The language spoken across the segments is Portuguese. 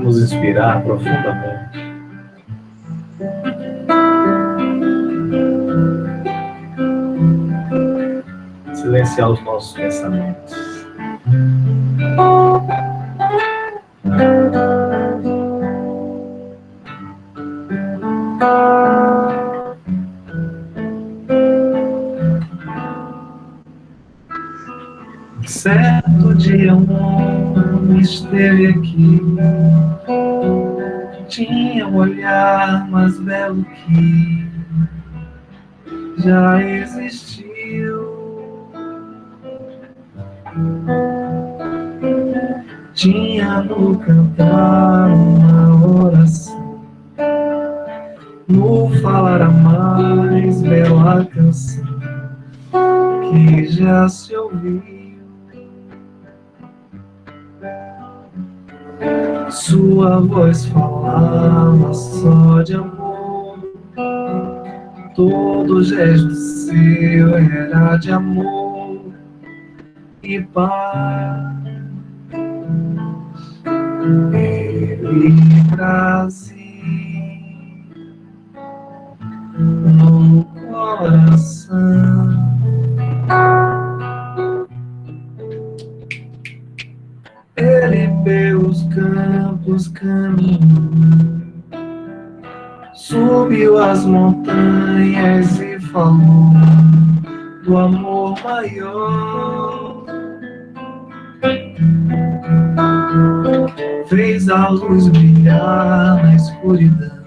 Vamos inspirar profundamente. Silenciar os nossos pensamentos. Certo dia um homem esteve aqui, tinha um olhar mais belo que já existiu. Tinha no cantar uma oração, no falar a mais bela canção que já se ouviu. Sua voz falava só de amor, todo gesto seu era de amor e paz. Ele trazia no coração ele pelos campos caminhou, subiu as montanhas e falou do amor maior. Fez a luz brilhar na escuridão,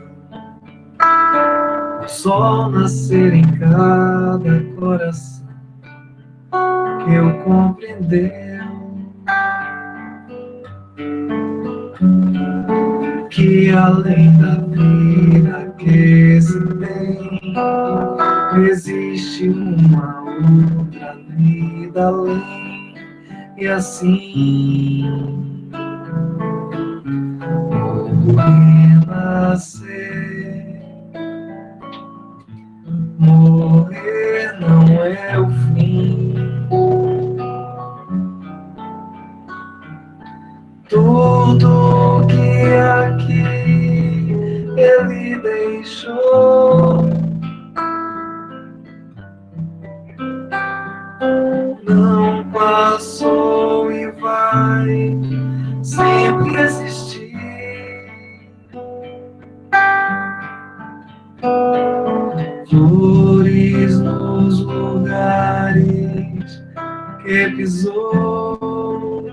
o sol nascer em cada coração que o compreendeu. Que além da vida que se tem, existe uma outra vida além, e assim renascer. Morrer não é o fim. Tudo que aqui ele deixou não passou e vai sempre existir. Flores nos lugares que pisou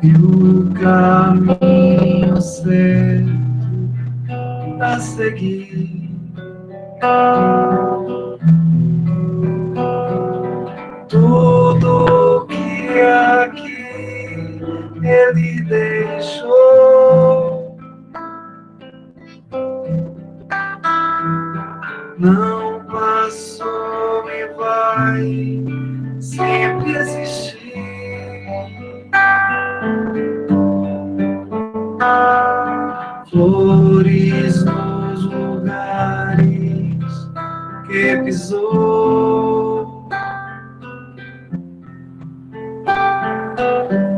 e o caminho certo a seguir. Tudo que aqui ele deixou não passou e vai sempre existir. Flores nos lugares que pisou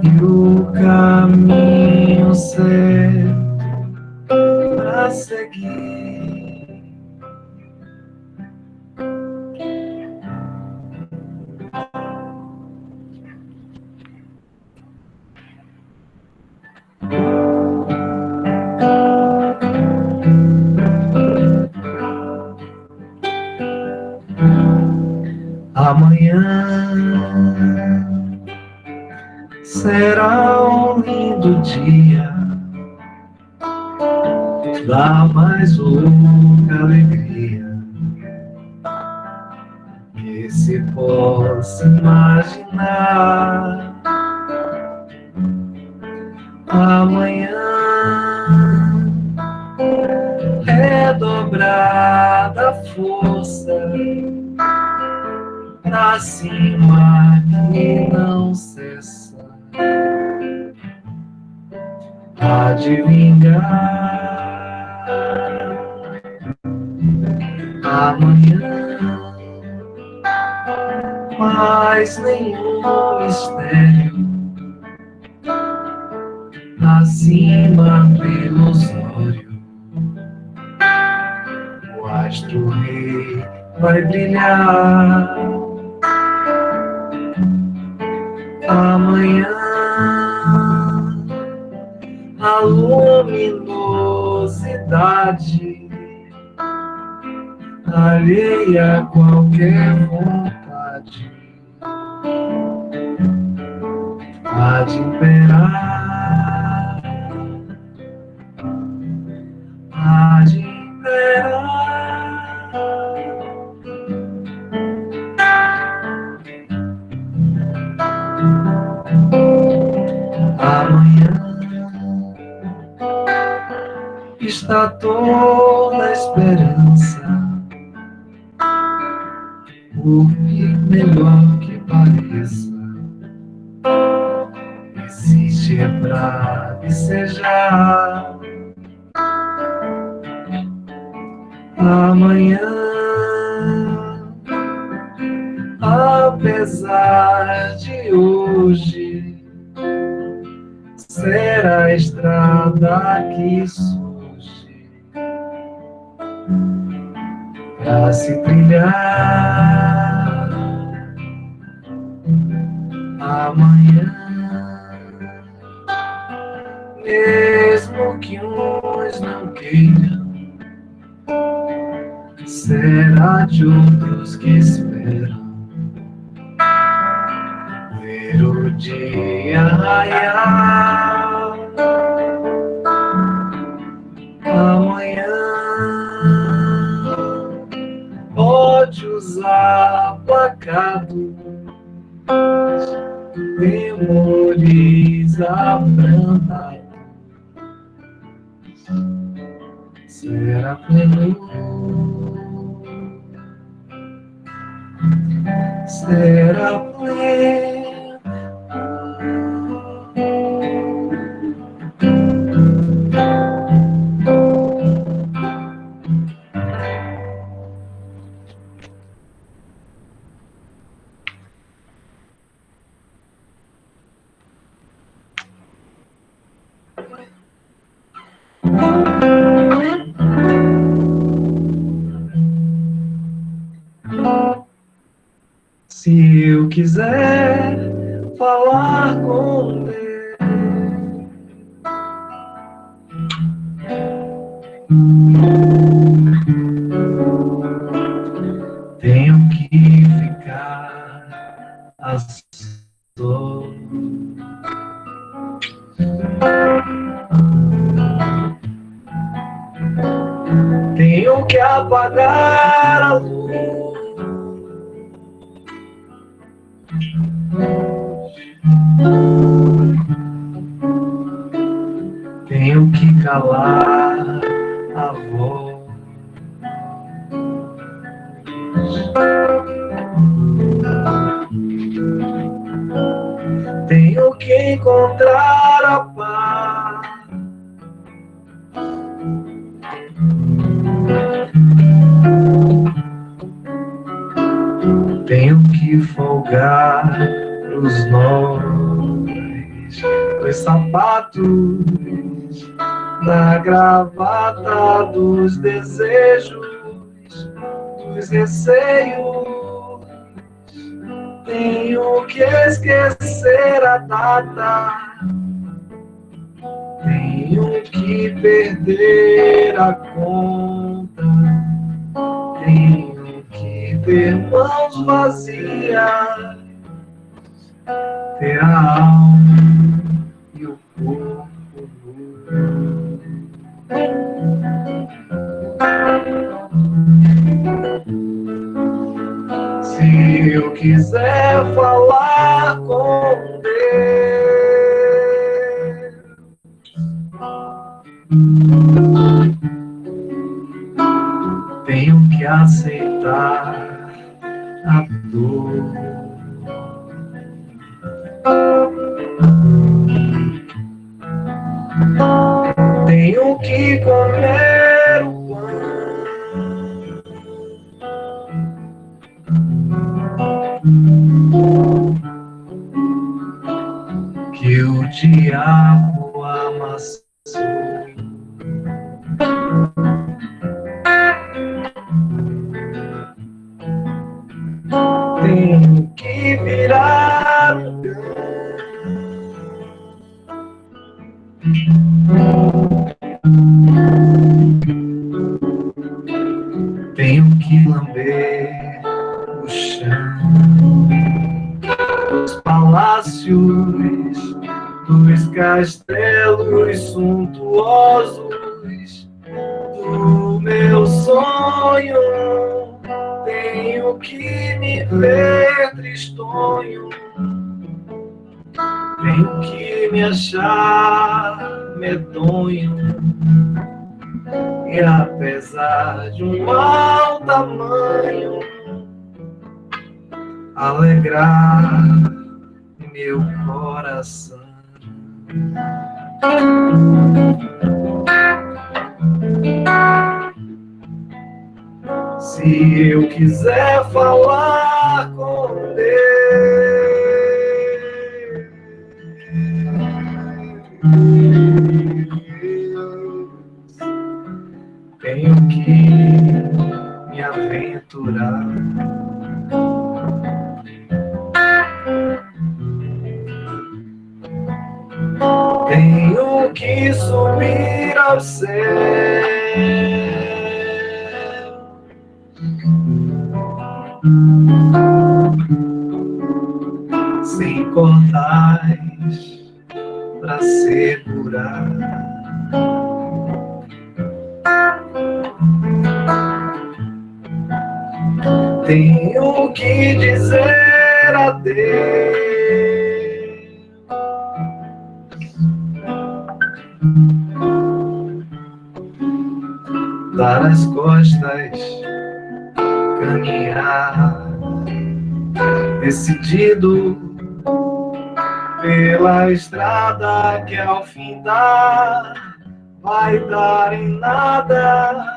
e o caminho certo a seguir. Amanhã será um lindo dia, dá mais louca alegria que se possa imaginar. Amanhã é dobrada a força pra cima que não cessa de vingar. Amanhã mais nenhum mistério acima do ilusório, o astro rei vai brilhar. Amanhã a luminosidade alheia a qualquer vontade há de imperar, há de imperar. Amanhã está toda a esperança, por melhor que pareça, existe é pra desejar. Amanhã, apesar de hoje, será a estrada que surge pra se trilhar. Amanhã, mesmo que uns não queiram, será de outros que esperam ver o dia raiar. Amanhã pode usar placados, temores abrandados, será pleno, será pleno. Se eu quiser falar com Deus, tenho que ficar a sós. Tenho que apagar a luz. Tenho que calar a voz. Tenho que encontrar a paz. Tenho que folgar pros nós, dos sapatos, da gravata, dos desejos, dos receios. Tenho que esquecer a data, tenho que perder a conta, tenho que ter mãos vazias, ter a alma e o corpo nu. Se eu quiser falar com Deus, tenho que aceitar a dor. Tenho que comer o pão que o diabo amassou. palácio. Tenho que virar o tenho que lamber o chão dos palácios, dos castelos suntuosos do meu sonho. Tenho que me ver tristonho, tenho que me achar medonho. E apesar de um mau tamanho, alegrar meu coração. Se eu quiser falar com Deus, tenho que me aventurar. Tenho que subir ao céu, sem cordais pra segurar. Tenho que dizer adeus, dar as costas, caminhar decidido pela estrada que ao fim vai dar em nada.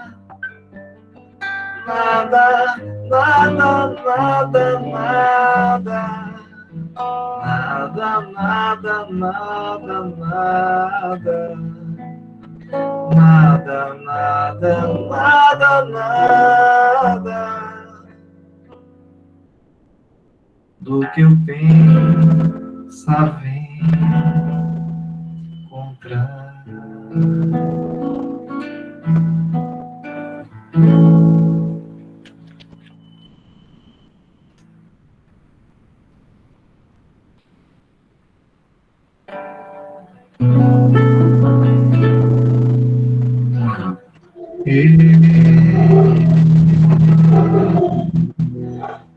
Nada, nada, nada, nada. Nada, nada, nada, nada. Nada, nada, nada, nada do que eu pensava encontrar.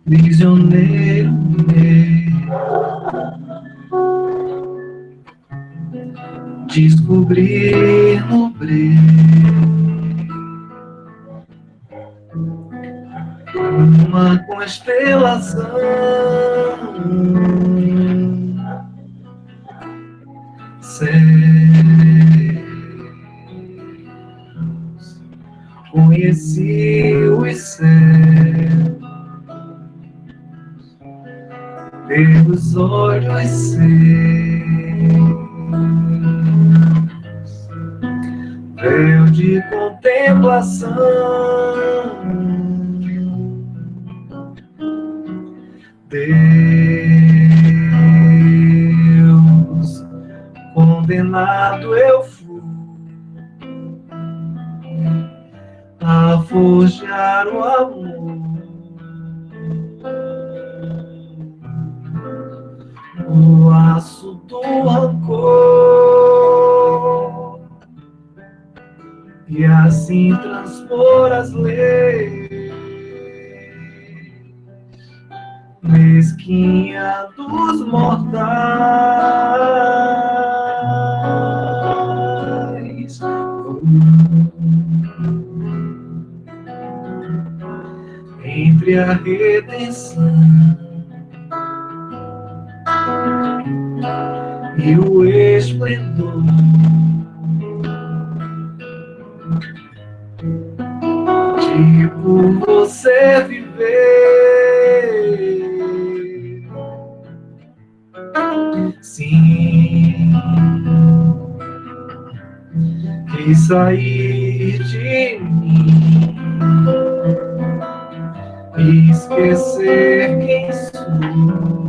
Prisioneiro descobrir no breu uma constelação, céus, conheci os céus pelos olhos seus, véu de contemplação, Deus, condenado eu fui a forjar o amor, o aço do rancor, e assim transpor as leis mesquinha dos mortais. Entre a redenção e o esplendor de por você viver, sim, e sair de mim, e esquecer quem sou,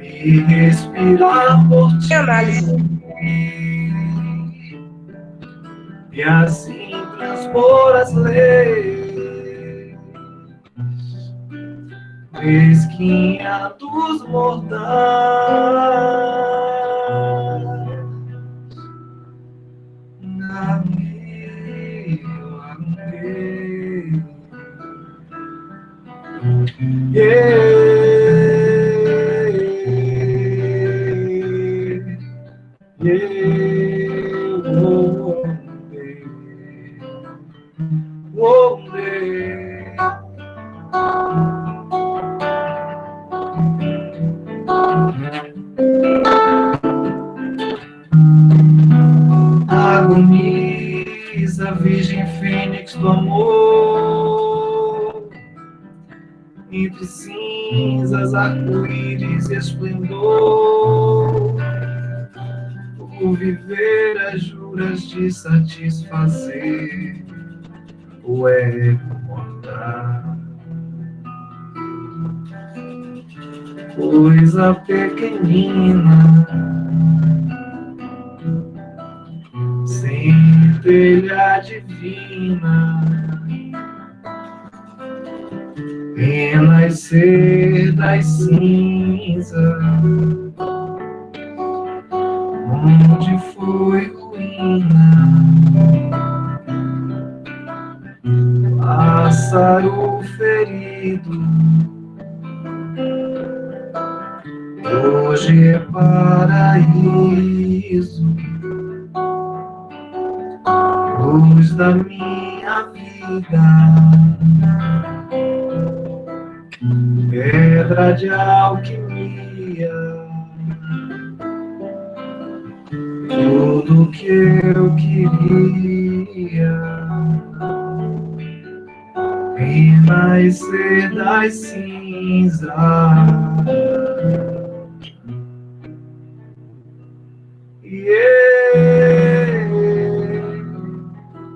e respirar por ti, Análise. e assim transpor as leis. Mesquinha dos mortais, amigo, amigo, yeah, one day. Agoniza, Virgem Fênix do amor, entre cinzas, arco-íris e esplendor, o viver as juras de satisfazer o ego mortal. Coisa pequenina, centelha divina, renascer das cinzas, onde foi ruína, pássaro ferido, hoje é paraíso, luz da minha vida, pedra de alquimia, tudo que eu queria, renascer das cinzas. Yeah.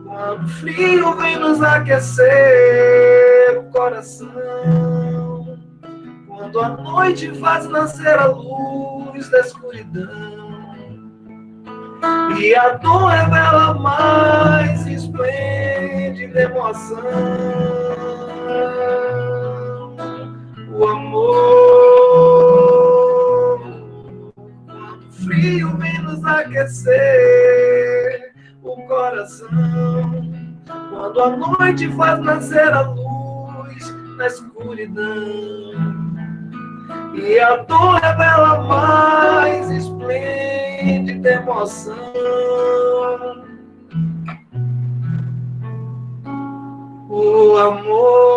Quando o frio vem nos aquecer o coração, quando a noite faz nascer a luz da escuridão, e a dor revela mais esplêndida emoção, o amor. Quando o frio vem nos aquecer o coração, quando a noite faz nascer a luz na escuridão, e a dor revela mais esplêndida emoção, o amor.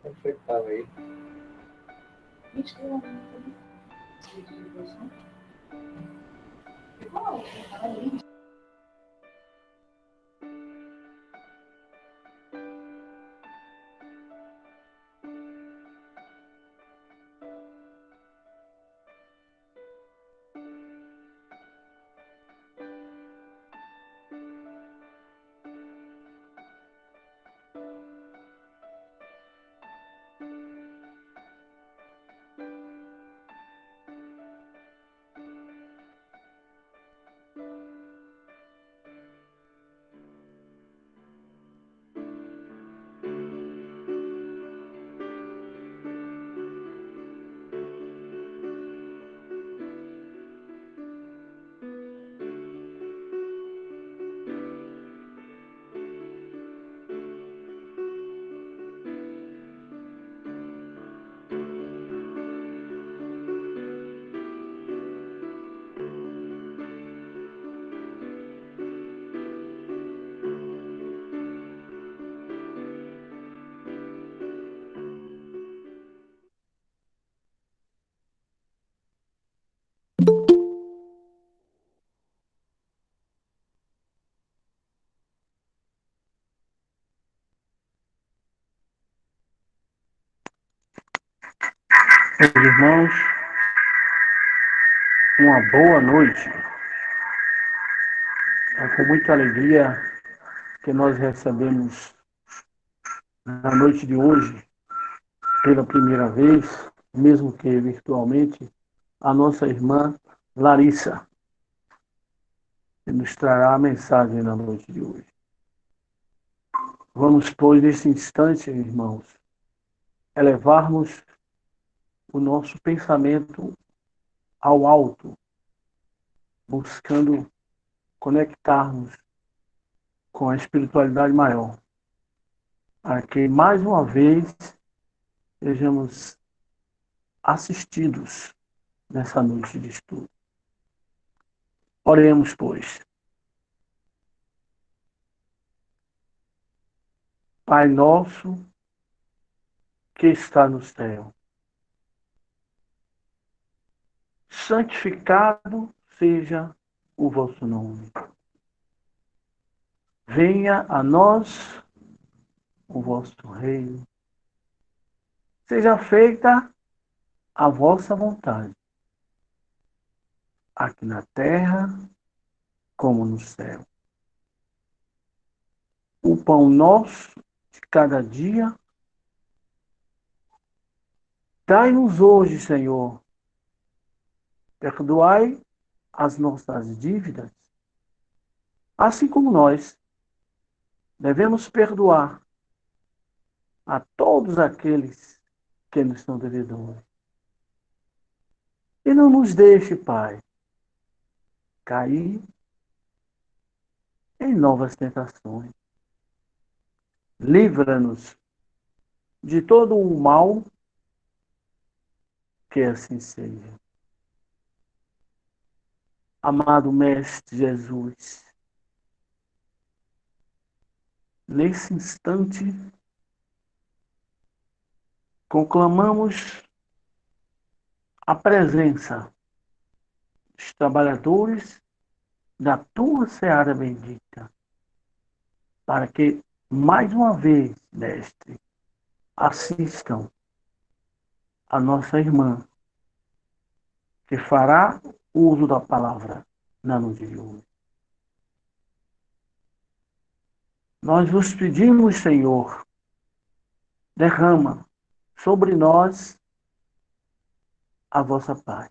Como foi que estava aí? Meus irmãos, uma boa noite. É com muita alegria que nós recebemos na noite de hoje, pela primeira vez, mesmo que virtualmente, a nossa irmã Larissa, que nos trará a mensagem na noite de hoje. Vamos, pois, nesse instante, irmãos, elevarmos o nosso pensamento ao alto, buscando conectarmos com a espiritualidade maior, para que, mais uma vez, sejamos assistidos nessa noite de estudo. Oremos, pois. Pai nosso que está no céu, santificado seja o vosso nome. Venha a nós o vosso reino. Seja feita a vossa vontade, aqui na terra como no céu. O pão nosso de cada dia, dai-nos hoje, Senhor. Perdoai as nossas dívidas, assim como nós devemos perdoar a todos aqueles que nos são devedores. E não nos deixe, Pai, cair em novas tentações. Livra-nos de todo o mal, que assim seja. Amado Mestre Jesus, nesse instante, conclamamos a presença dos trabalhadores da tua seara bendita, para que, mais uma vez, Mestre, assistam a nossa irmã, que fará uso da palavra na noite de hoje. Nós vos pedimos, Senhor, derrama sobre nós a vossa paz.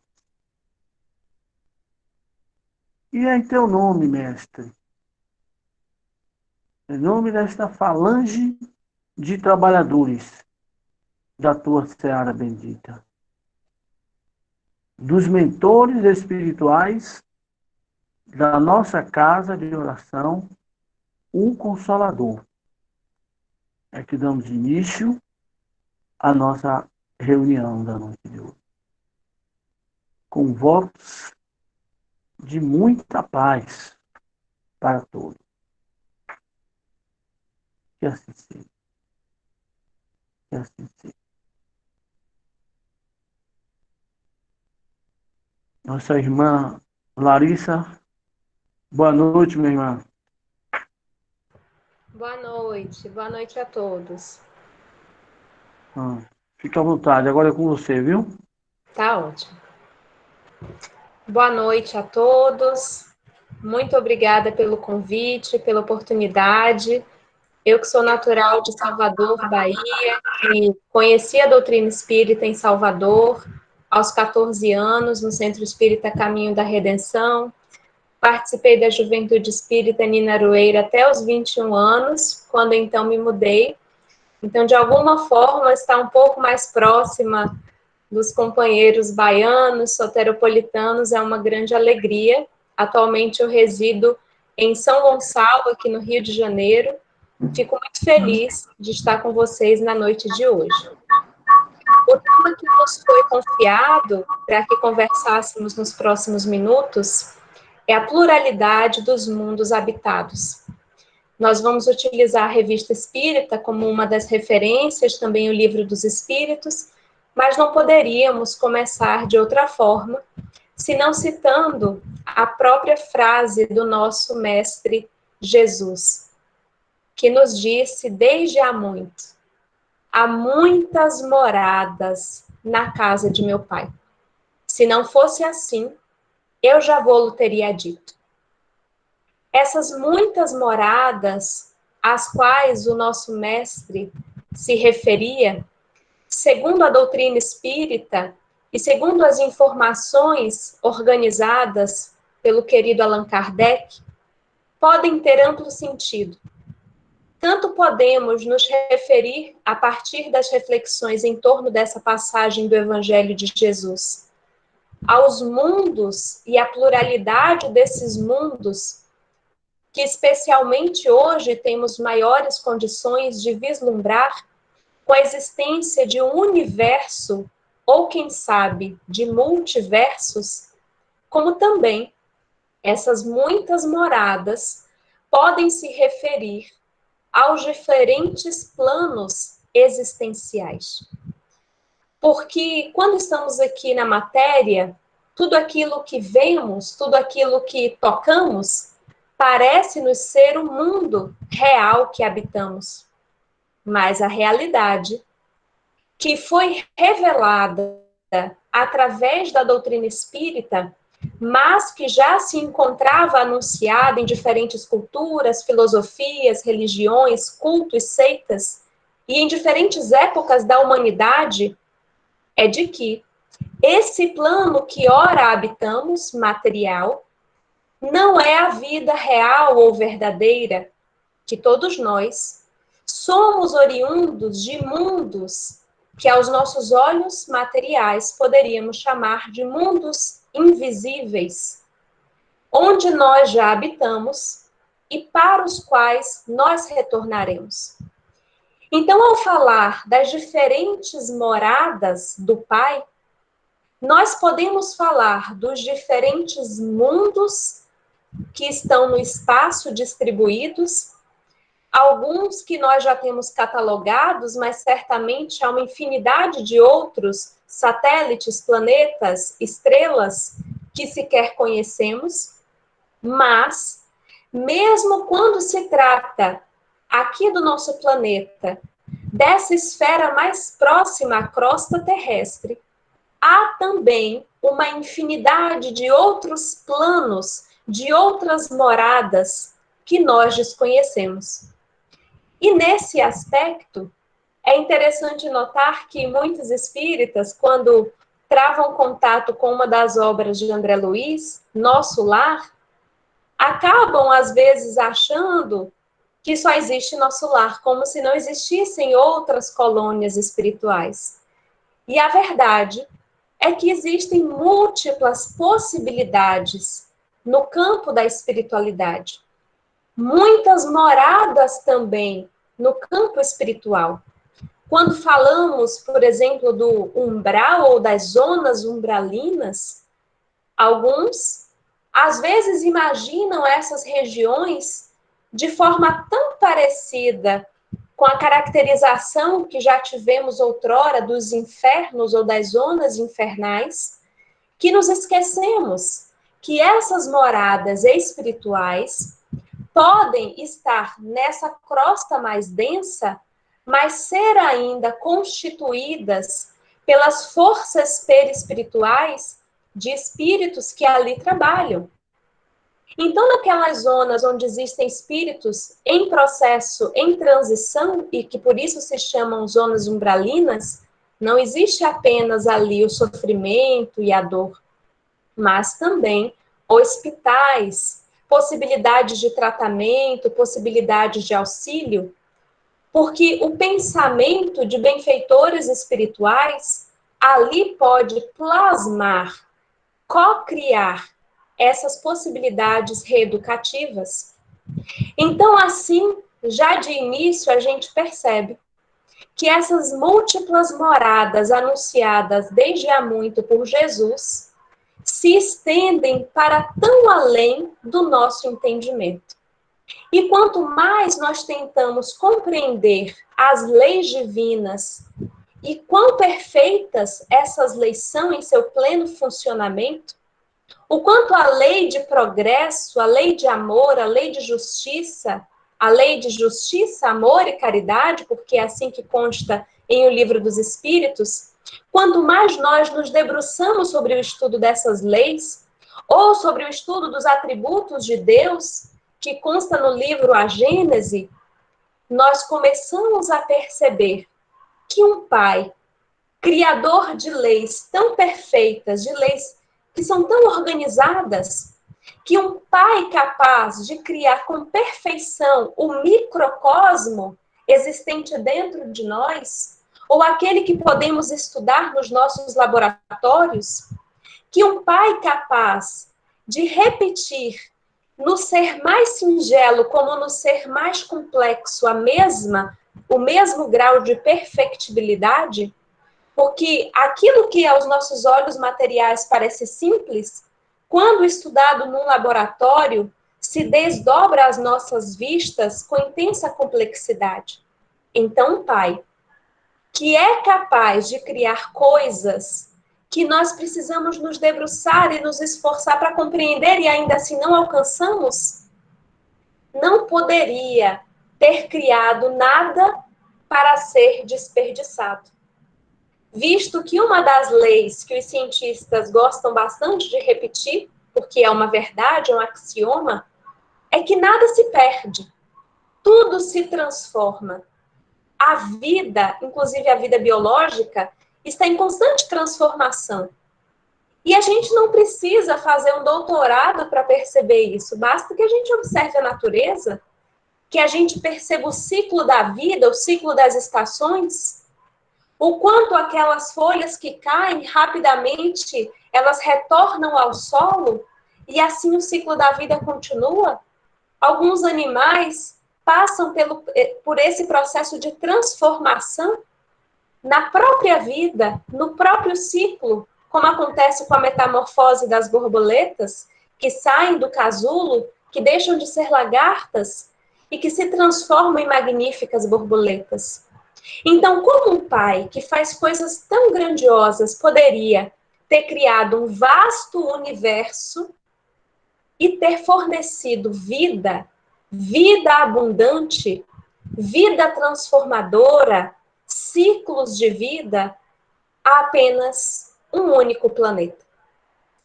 E é em teu nome, Mestre, em nome desta falange de trabalhadores da tua seara bendita, dos mentores espirituais da nossa casa de oração, o Consolador, é que damos início à nossa reunião da noite de hoje, com votos de muita paz para todos. Que assim seja. Que assim seja. Nossa irmã Larissa, boa noite, minha irmã. Boa noite a todos. Fique à vontade, agora é com você, viu? Tá ótimo. Boa noite a todos. Muito obrigada pelo convite, pela oportunidade. Eu que sou natural de Salvador, Bahia, que conheci a doutrina espírita em Salvador aos 14 anos, no Centro Espírita Caminho da Redenção. Participei da Juventude Espírita Nina Aroeira até os 21 anos, quando então me mudei. Então, de alguma forma, está um pouco mais próxima dos companheiros baianos, soteropolitanos, é uma grande alegria. Atualmente eu resido em São Gonçalo, aqui no Rio de Janeiro. Fico muito feliz de estar com vocês na noite de hoje. O tema que nos foi confiado para que conversássemos nos próximos minutos é a pluralidade dos mundos habitados. Nós vamos utilizar a Revista Espírita como uma das referências, também o Livro dos Espíritos, mas não poderíamos começar de outra forma, senão citando a própria frase do nosso Mestre Jesus, que nos disse desde há muito: há muitas moradas na casa de meu pai. Se não fosse assim, eu já vou-lo teria dito. Essas muitas moradas às quais o nosso mestre se referia, segundo a doutrina espírita e segundo as informações organizadas pelo querido Allan Kardec, podem ter amplo sentido. Tanto podemos nos referir, a partir das reflexões em torno dessa passagem do Evangelho de Jesus, aos mundos e à pluralidade desses mundos, que especialmente hoje temos maiores condições de vislumbrar, com a existência de um universo, ou quem sabe, de multiversos, como também essas muitas moradas podem se referir aos diferentes planos existenciais. Porque quando estamos aqui na matéria, tudo aquilo que vemos, tudo aquilo que tocamos, parece-nos ser o mundo real que habitamos. Mas a realidade, que foi revelada através da doutrina espírita, mas que já se encontrava anunciada em diferentes culturas, filosofias, religiões, cultos, seitas, e em diferentes épocas da humanidade, é de que esse plano que ora habitamos, material, não é a vida real ou verdadeira, que todos nós somos oriundos de mundos que aos nossos olhos materiais poderíamos chamar de mundos invisíveis, onde nós já habitamos e para os quais nós retornaremos. Então, ao falar das diferentes moradas do Pai, nós podemos falar dos diferentes mundos que estão no espaço distribuídos, alguns que nós já temos catalogados, mas certamente há uma infinidade de outros satélites, planetas, estrelas que sequer conhecemos, mas mesmo quando se trata aqui do nosso planeta, dessa esfera mais próxima à crosta terrestre, há também uma infinidade de outros planos, de outras moradas que nós desconhecemos. E nesse aspecto, é interessante notar que muitos espíritas, quando travam contato com uma das obras de André Luiz, Nosso Lar, acabam, às vezes, achando que só existe nosso lar, como se não existissem outras colônias espirituais. E a verdade é que existem múltiplas possibilidades no campo da espiritualidade. Muitas moradas também no campo espiritual. Quando falamos, por exemplo, do umbral ou das zonas umbralinas, alguns, às vezes, imaginam essas regiões de forma tão parecida com a caracterização que já tivemos outrora dos infernos ou das zonas infernais, que nos esquecemos que essas moradas espirituais podem estar nessa crosta mais densa, mas ser ainda constituídas pelas forças perispirituais de espíritos que ali trabalham. Então, naquelas zonas onde existem espíritos em processo, em transição, e que por isso se chamam zonas umbralinas, não existe apenas ali o sofrimento e a dor, mas também hospitais, possibilidades de tratamento, possibilidades de auxílio, porque o pensamento de benfeitores espirituais ali pode plasmar, co-criar essas possibilidades reeducativas. Então, assim, já de início, a gente percebe que essas múltiplas moradas anunciadas desde há muito por Jesus se estendem para tão além do nosso entendimento. E quanto mais nós tentamos compreender as leis divinas e quão perfeitas essas leis são em seu pleno funcionamento, o quanto a lei de progresso, a lei de amor, a lei de justiça, amor e caridade, porque é assim que consta em O Livro dos Espíritos, Quanto mais nós nos debruçamos sobre o estudo dessas leis, ou sobre o estudo dos atributos de Deus, que consta no livro A Gênese, nós começamos a perceber que um pai, criador de leis tão perfeitas, de leis que são tão organizadas, que um pai capaz de criar com perfeição o microcosmo existente dentro de nós, ou aquele que podemos estudar nos nossos laboratórios, que um pai capaz de repetir no ser mais singelo como no ser mais complexo o mesmo grau de perfectibilidade, porque aquilo que aos nossos olhos materiais parece simples, quando estudado num laboratório, se desdobra às nossas vistas com intensa complexidade. Então, Pai, que é capaz de criar coisas que nós precisamos nos debruçar e nos esforçar para compreender e ainda assim não alcançamos, não poderia ter criado nada para ser desperdiçado. Visto que uma das leis que os cientistas gostam bastante de repetir, porque é uma verdade, é um axioma, é que nada se perde, tudo se transforma. A vida, inclusive a vida biológica, está em constante transformação. E a gente não precisa fazer um doutorado para perceber isso, basta que a gente observe a natureza, que a gente perceba o ciclo da vida, o ciclo das estações, o quanto aquelas folhas que caem rapidamente, elas retornam ao solo, e assim o ciclo da vida continua. Alguns animais passam por esse processo de transformação na própria vida, no próprio ciclo, como acontece com a metamorfose das borboletas, que saem do casulo, que deixam de ser lagartas e que se transformam em magníficas borboletas. Então, como um pai que faz coisas tão grandiosas poderia ter criado um vasto universo e ter fornecido vida, vida abundante, vida transformadora, ciclos de vida a apenas um único planeta?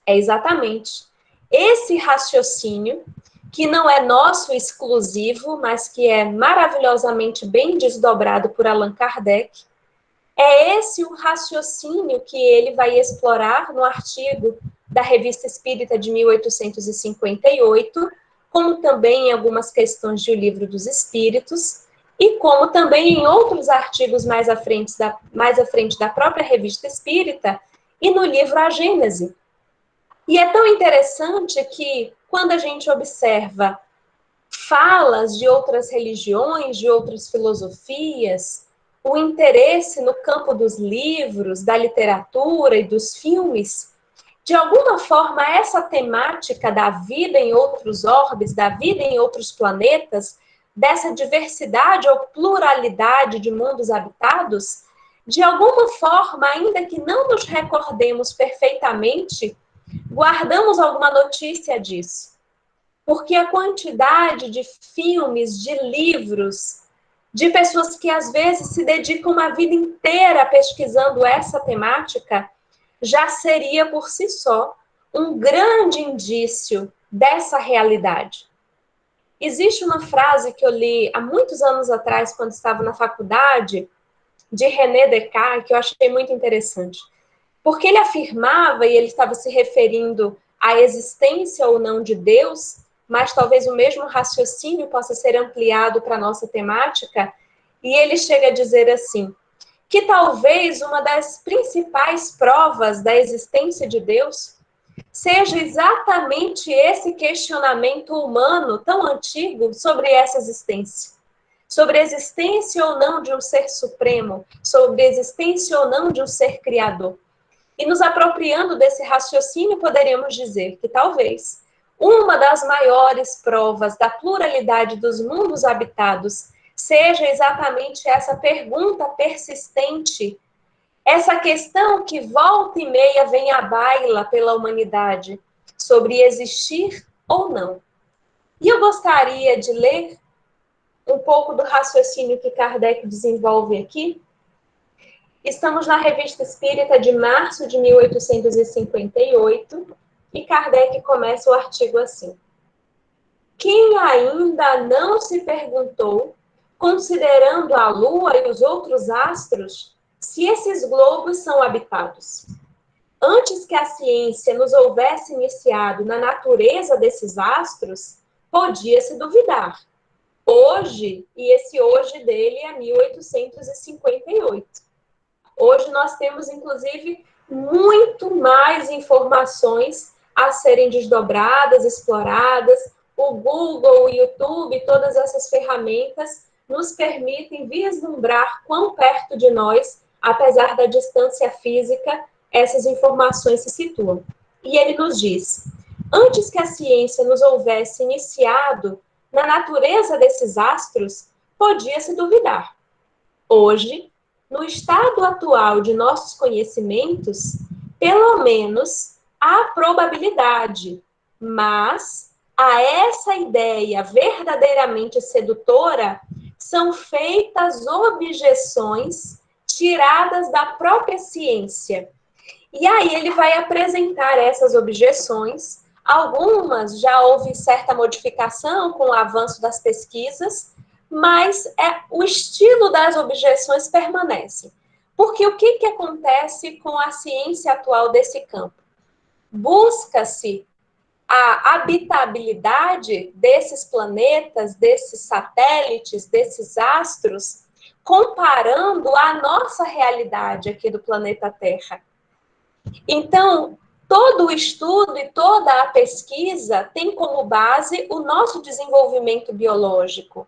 É exatamente esse raciocínio, que não é nosso exclusivo, mas que é maravilhosamente bem desdobrado por Allan Kardec, é esse o raciocínio que ele vai explorar no artigo da Revista Espírita de 1858, como também em algumas questões de O Livro dos Espíritos, e como também em outros artigos mais à frente da própria Revista Espírita, e no livro A Gênese. E é tão interessante que, quando a gente observa falas de outras religiões, de outras filosofias, o interesse no campo dos livros, da literatura e dos filmes, de alguma forma essa temática da vida em outros orbes, da vida em outros planetas, dessa diversidade ou pluralidade de mundos habitados, de alguma forma, ainda que não nos recordemos perfeitamente, guardamos alguma notícia disso. Porque a quantidade de filmes, de livros, de pessoas que às vezes se dedicam uma vida inteira pesquisando essa temática, já seria por si só um grande indício dessa realidade. Existe uma frase que eu li há muitos anos atrás, quando estava na faculdade, de René Descartes, que eu achei muito interessante. Porque ele afirmava, e ele estava se referindo à existência ou não de Deus, mas talvez o mesmo raciocínio possa ser ampliado para a nossa temática, e ele chega a dizer assim, que talvez uma das principais provas da existência de Deus seja exatamente esse questionamento humano tão antigo sobre essa existência. Sobre a existência ou não de um ser supremo, sobre a existência ou não de um ser criador. E nos apropriando desse raciocínio, poderíamos dizer que talvez uma das maiores provas da pluralidade dos mundos habitados seja exatamente essa pergunta persistente, essa questão que volta e meia vem à baila pela humanidade, sobre existir ou não. E eu gostaria de ler um pouco do raciocínio que Kardec desenvolve aqui, Estamos na Revista Espírita de março de 1858 e Kardec começa o artigo assim: quem ainda não se perguntou, considerando a Lua e os outros astros, se esses globos são habitados? Antes que a ciência nos houvesse iniciado na natureza desses astros, podia-se duvidar. Hoje, e esse hoje dele é 1858. Hoje nós temos, inclusive, muito mais informações a serem desdobradas, exploradas. O Google, o YouTube, todas essas ferramentas nos permitem vislumbrar quão perto de nós, apesar da distância física, essas informações se situam. E ele nos diz: antes que a ciência nos houvesse iniciado na natureza desses astros, podia-se duvidar. Hoje, no estado atual de nossos conhecimentos, pelo menos há probabilidade, mas a essa ideia verdadeiramente sedutora são feitas objeções tiradas da própria ciência. E aí ele vai apresentar essas objeções. Algumas já houve certa modificação com o avanço das pesquisas, mas o estilo das objeções permanece. Porque o que acontece com a ciência atual desse campo? Busca-se a habitabilidade desses planetas, desses satélites, desses astros, comparando a nossa realidade aqui do planeta Terra. Então, todo o estudo e toda a pesquisa tem como base o nosso desenvolvimento biológico,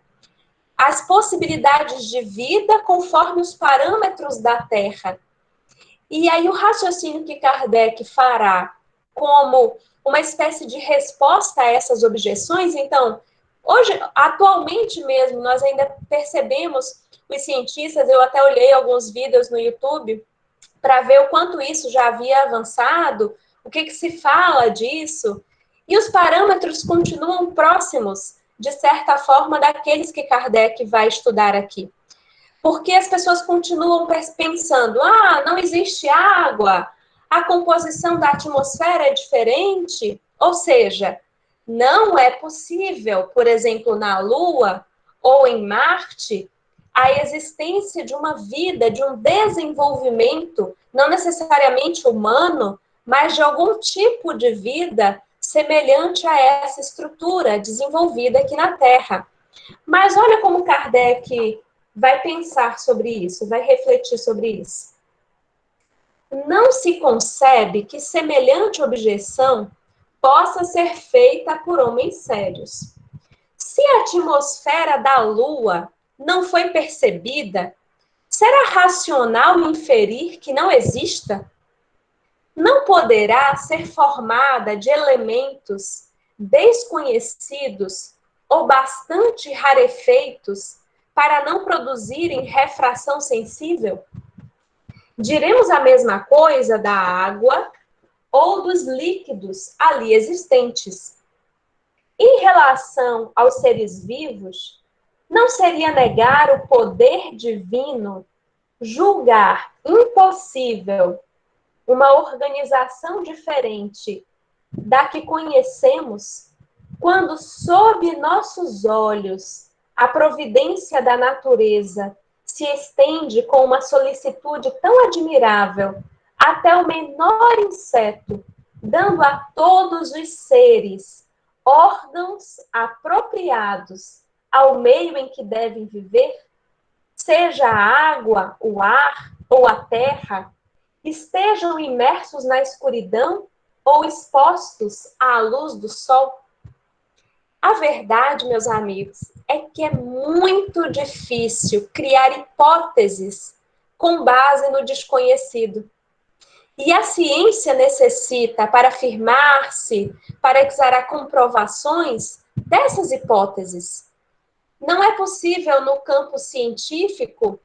as possibilidades de vida conforme os parâmetros da Terra. E aí o raciocínio que Kardec fará como uma espécie de resposta a essas objeções, então, hoje, atualmente mesmo, nós ainda percebemos, os cientistas, eu até olhei alguns vídeos no YouTube, para ver o quanto isso já havia avançado, o que se fala disso, e os parâmetros continuam próximos, de certa forma, daqueles que Kardec vai estudar aqui. Porque as pessoas continuam pensando, não existe água, a composição da atmosfera é diferente, ou seja, não é possível, por exemplo, na Lua ou em Marte, a existência de uma vida, de um desenvolvimento, não necessariamente humano, mas de algum tipo de vida semelhante a essa estrutura desenvolvida aqui na Terra. Mas olha como Kardec vai pensar sobre isso, vai refletir sobre isso. Não se concebe que semelhante objeção possa ser feita por homens sérios. Se a atmosfera da Lua não foi percebida, será racional inferir que não exista? Não poderá ser formada de elementos desconhecidos ou bastante rarefeitos para não produzirem refração sensível? Diremos a mesma coisa da água ou dos líquidos ali existentes. Em relação aos seres vivos, não seria negar o poder divino julgar impossível uma organização diferente da que conhecemos, quando sob nossos olhos a providência da natureza se estende com uma solicitude tão admirável até o menor inseto, dando a todos os seres órgãos apropriados ao meio em que devem viver, seja a água, o ar ou a terra, estejam imersos na escuridão ou expostos à luz do sol? A verdade, meus amigos, é que é muito difícil criar hipóteses com base no desconhecido. E a ciência necessita, para afirmar-se, para exarar comprovações dessas hipóteses. Não é possível, no campo científico,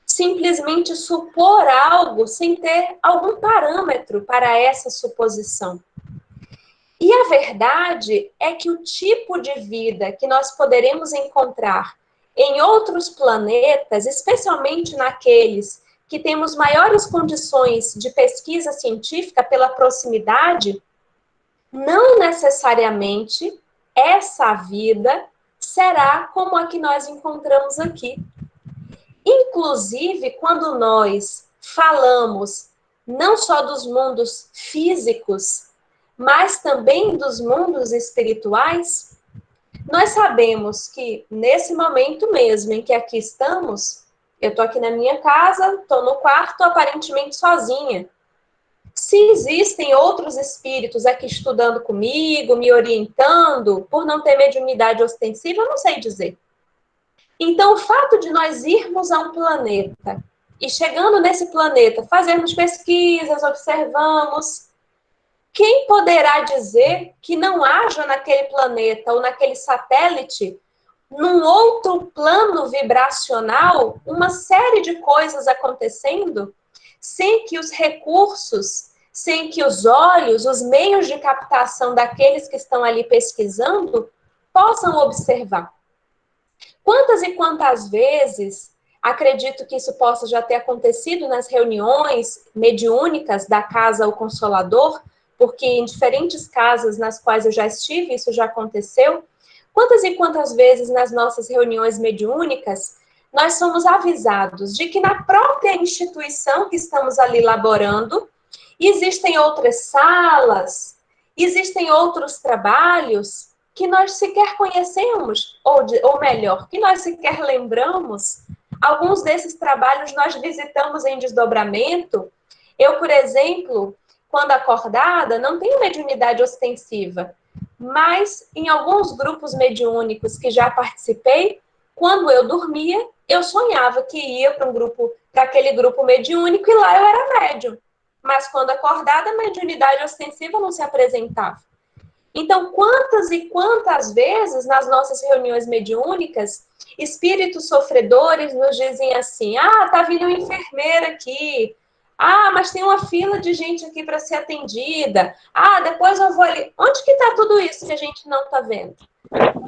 simplesmente supor algo sem ter algum parâmetro para essa suposição. E a verdade é que o tipo de vida que nós poderemos encontrar em outros planetas, especialmente naqueles que temos maiores condições de pesquisa científica pela proximidade, não necessariamente essa vida será como a que nós encontramos aqui. Inclusive, quando nós falamos não só dos mundos físicos, mas também dos mundos espirituais, nós sabemos que nesse momento mesmo em que aqui estamos, eu estou aqui na minha casa, estou no quarto aparentemente sozinha. Se existem outros espíritos aqui estudando comigo, me orientando, por não ter mediunidade ostensiva, eu não sei dizer. Então, o fato de nós irmos a um planeta e chegando nesse planeta, fazermos pesquisas, observamos, quem poderá dizer que não haja naquele planeta ou naquele satélite, num outro plano vibracional, uma série de coisas acontecendo, sem que os recursos, sem que os olhos, os meios de captação daqueles que estão ali pesquisando, possam observar? Quantas e quantas vezes, acredito que isso possa já ter acontecido nas reuniões mediúnicas da Casa O Consolador, porque em diferentes casas nas quais eu já estive, isso já aconteceu. Quantas e quantas vezes nas nossas reuniões mediúnicas nós somos avisados de que na própria instituição que estamos ali laborando, existem outras salas, existem outros trabalhos que nós sequer conhecemos, ou melhor, que nós sequer lembramos. Alguns desses trabalhos nós visitamos em desdobramento. Eu, por exemplo, quando acordada, não tenho mediunidade ostensiva, mas em alguns grupos mediúnicos que já participei, quando eu dormia, eu sonhava que ia para aquele grupo mediúnico e lá eu era médium. Mas quando acordada, a mediunidade ostensiva não se apresentava. Então, quantas e quantas vezes nas nossas reuniões mediúnicas, espíritos sofredores nos dizem assim: ah, tá vindo uma enfermeira aqui. Ah, mas tem uma fila de gente aqui para ser atendida. Ah, depois eu vou ali. Onde que está tudo isso que a gente não está vendo?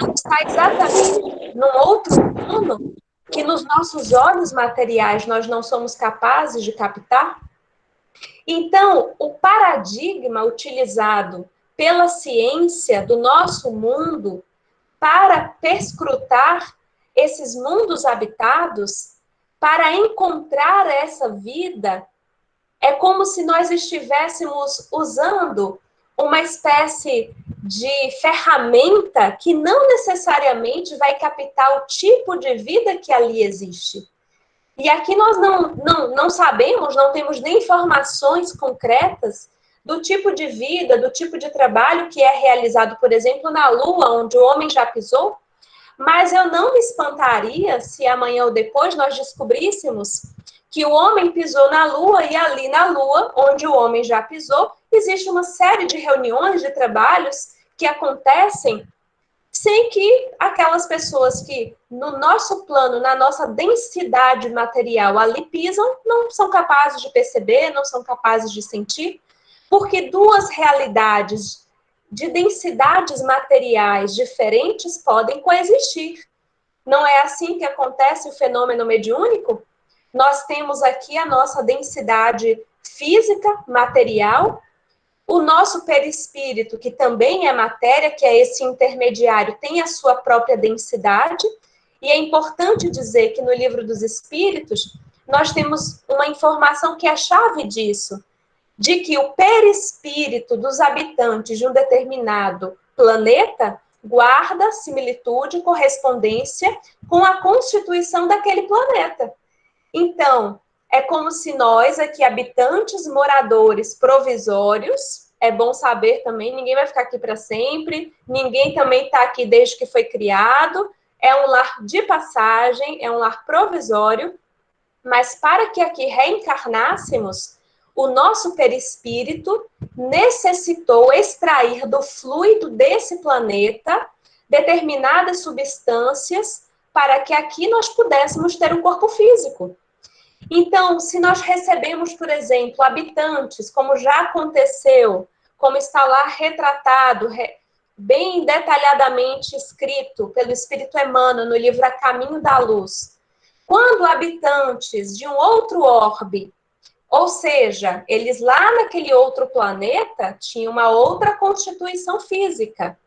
Não está exatamente num outro plano que nos nossos olhos materiais nós não somos capazes de captar? Então, o paradigma utilizado pela ciência do nosso mundo para perscrutar esses mundos habitados, para encontrar essa vida, é como se nós estivéssemos usando uma espécie de ferramenta que não necessariamente vai captar o tipo de vida que ali existe. E aqui nós não sabemos, não temos nem informações concretas do tipo de vida, do tipo de trabalho que é realizado, por exemplo, na Lua, onde o homem já pisou, mas eu não me espantaria se amanhã ou depois nós descobríssemos que o homem pisou na Lua e ali na Lua, onde o homem já pisou, existe uma série de reuniões, de trabalhos que acontecem sem que aquelas pessoas que no nosso plano, na nossa densidade material ali pisam, não são capazes de perceber, não são capazes de sentir, porque duas realidades de densidades materiais diferentes podem coexistir. Não é assim que acontece o fenômeno mediúnico? Nós temos aqui a nossa densidade física, material, o nosso perispírito, que também é matéria, que é esse intermediário, tem a sua própria densidade, e é importante dizer que no Livro dos Espíritos, nós temos uma informação que é a chave disso, de que o perispírito dos habitantes de um determinado planeta guarda similitude, correspondência com a constituição daquele planeta. Então, é como se nós aqui, habitantes, moradores provisórios, é bom saber também, ninguém vai ficar aqui para sempre, ninguém também está aqui desde que foi criado, é um lar de passagem, é um lar provisório, mas para que aqui reencarnássemos, o nosso perispírito necessitou extrair do fluido desse planeta determinadas substâncias para que aqui nós pudéssemos ter um corpo físico. Então, se nós recebemos, por exemplo, habitantes, como já aconteceu, como está lá retratado, bem detalhadamente escrito pelo Espírito Emmanuel no livro A Caminho da Luz, Quando habitantes de um outro orbe, ou seja, eles lá naquele outro planeta tinham uma outra constituição física.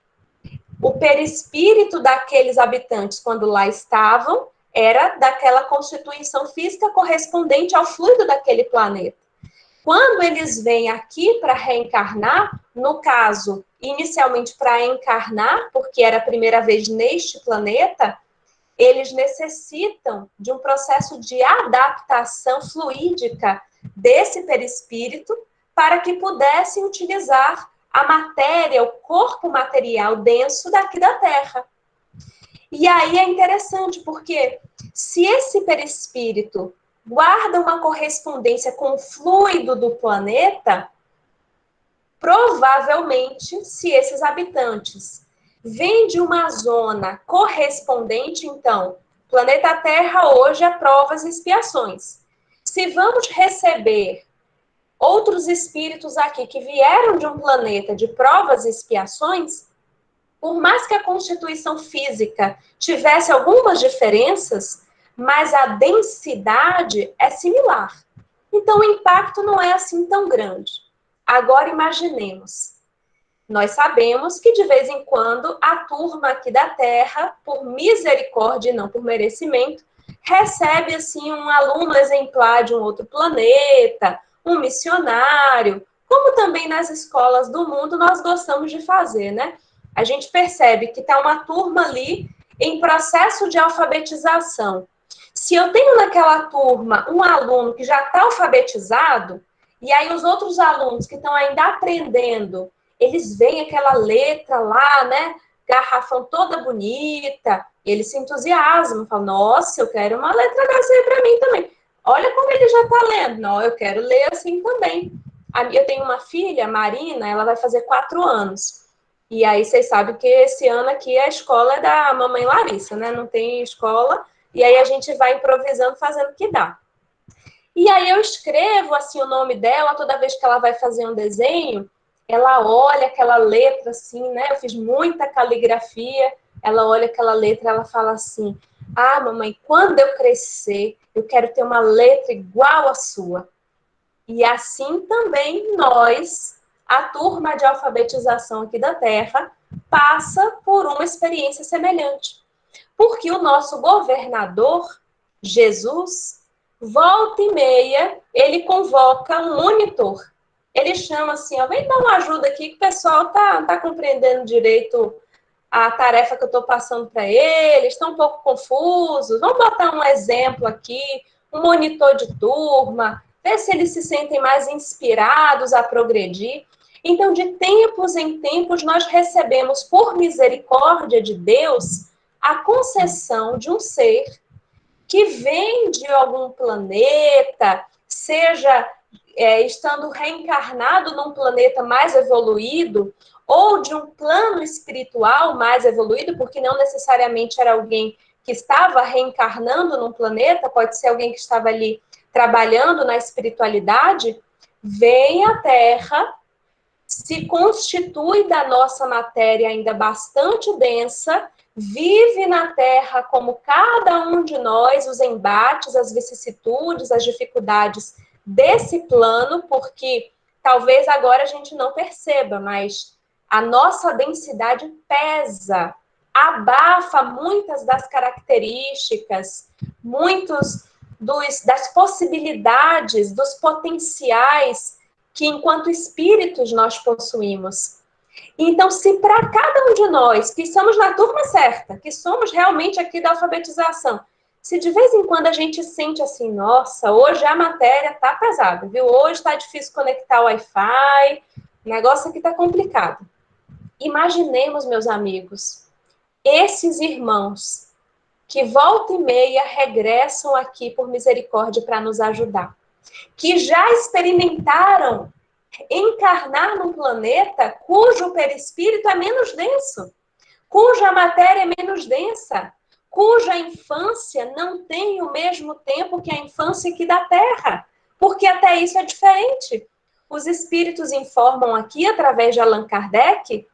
O perispírito daqueles habitantes, quando lá estavam, era daquela constituição física correspondente ao fluido daquele planeta. Quando eles vêm aqui para reencarnar, no caso, inicialmente para encarnar, porque era a primeira vez neste planeta, eles necessitam de um processo de adaptação fluídica desse perispírito para que pudessem utilizar a matéria, o corpo material denso daqui da Terra. E aí é interessante, porque se esse perispírito guarda uma correspondência com o fluido do planeta, provavelmente, se esses habitantes vêm de uma zona correspondente, então, planeta Terra hoje é provas e expiações. Se vamos receber outros espíritos aqui que vieram de um planeta de provas e expiações, por mais que a constituição física tivesse algumas diferenças, mas a densidade é similar. Então, o impacto não é assim tão grande. Agora, imaginemos. Nós sabemos que, de vez em quando, a turma aqui da Terra, por misericórdia e não por merecimento, recebe, assim, um aluno exemplar de um outro planeta, um missionário, como também nas escolas do mundo nós gostamos de fazer, né? A gente percebe que está uma turma ali em processo de alfabetização. Se eu tenho naquela turma um aluno que já está alfabetizado, e aí os outros alunos que estão ainda aprendendo, eles veem aquela letra lá, né, garrafão toda bonita, eles se entusiasmam, falam, nossa, eu quero uma letra dessa aí para mim também. Olha como ele já está lendo. Não, eu quero ler assim também. Eu tenho uma filha, Marina, ela vai fazer 4 anos. E aí vocês sabem que esse ano aqui a escola é da mamãe Larissa, né? Não tem escola. E aí a gente vai improvisando, fazendo o que dá. E aí eu escrevo assim o nome dela, toda vez que ela vai fazer um desenho, ela olha aquela letra assim, né? Eu fiz muita caligrafia, ela olha aquela letra, ela fala assim, ah, mamãe, quando eu crescer, eu quero ter uma letra igual à sua. E assim também nós, a turma de alfabetização aqui da Terra, passa por uma experiência semelhante. Porque o nosso governador, Jesus, volta e meia, ele convoca um monitor. Ele chama assim, ó, vem dar uma ajuda aqui que o pessoal tá compreendendo direito a tarefa que eu estou passando para eles, estão um pouco confusos. Vamos botar um exemplo aqui, um monitor de turma, ver se eles se sentem mais inspirados a progredir. Então, de tempos em tempos, nós recebemos, por misericórdia de Deus, a concessão de um ser que vem de algum planeta, seja estando reencarnado num planeta mais evoluído, ou de um plano espiritual mais evoluído, porque não necessariamente era alguém que estava reencarnando num planeta, pode ser alguém que estava ali trabalhando na espiritualidade, vem à Terra, se constitui da nossa matéria ainda bastante densa, vive na Terra como cada um de nós, os embates, as vicissitudes, as dificuldades desse plano, porque talvez agora a gente não perceba, mas a nossa densidade pesa, abafa muitas das características, muitos das possibilidades, dos potenciais que, enquanto espíritos, nós possuímos. Então, se para cada um de nós, que estamos na turma certa, que somos realmente aqui da alfabetização, se de vez em quando a gente sente assim, nossa, hoje a matéria está pesada, viu? Hoje está difícil conectar o Wi-Fi, o negócio aqui está complicado. Imaginemos, meus amigos, esses irmãos que volta e meia regressam aqui por misericórdia para nos ajudar, que já experimentaram encarnar num planeta cujo perispírito é menos denso, cuja matéria é menos densa, cuja infância não tem o mesmo tempo que a infância aqui da Terra, porque até isso é diferente. Os espíritos informam aqui, através de Allan Kardec,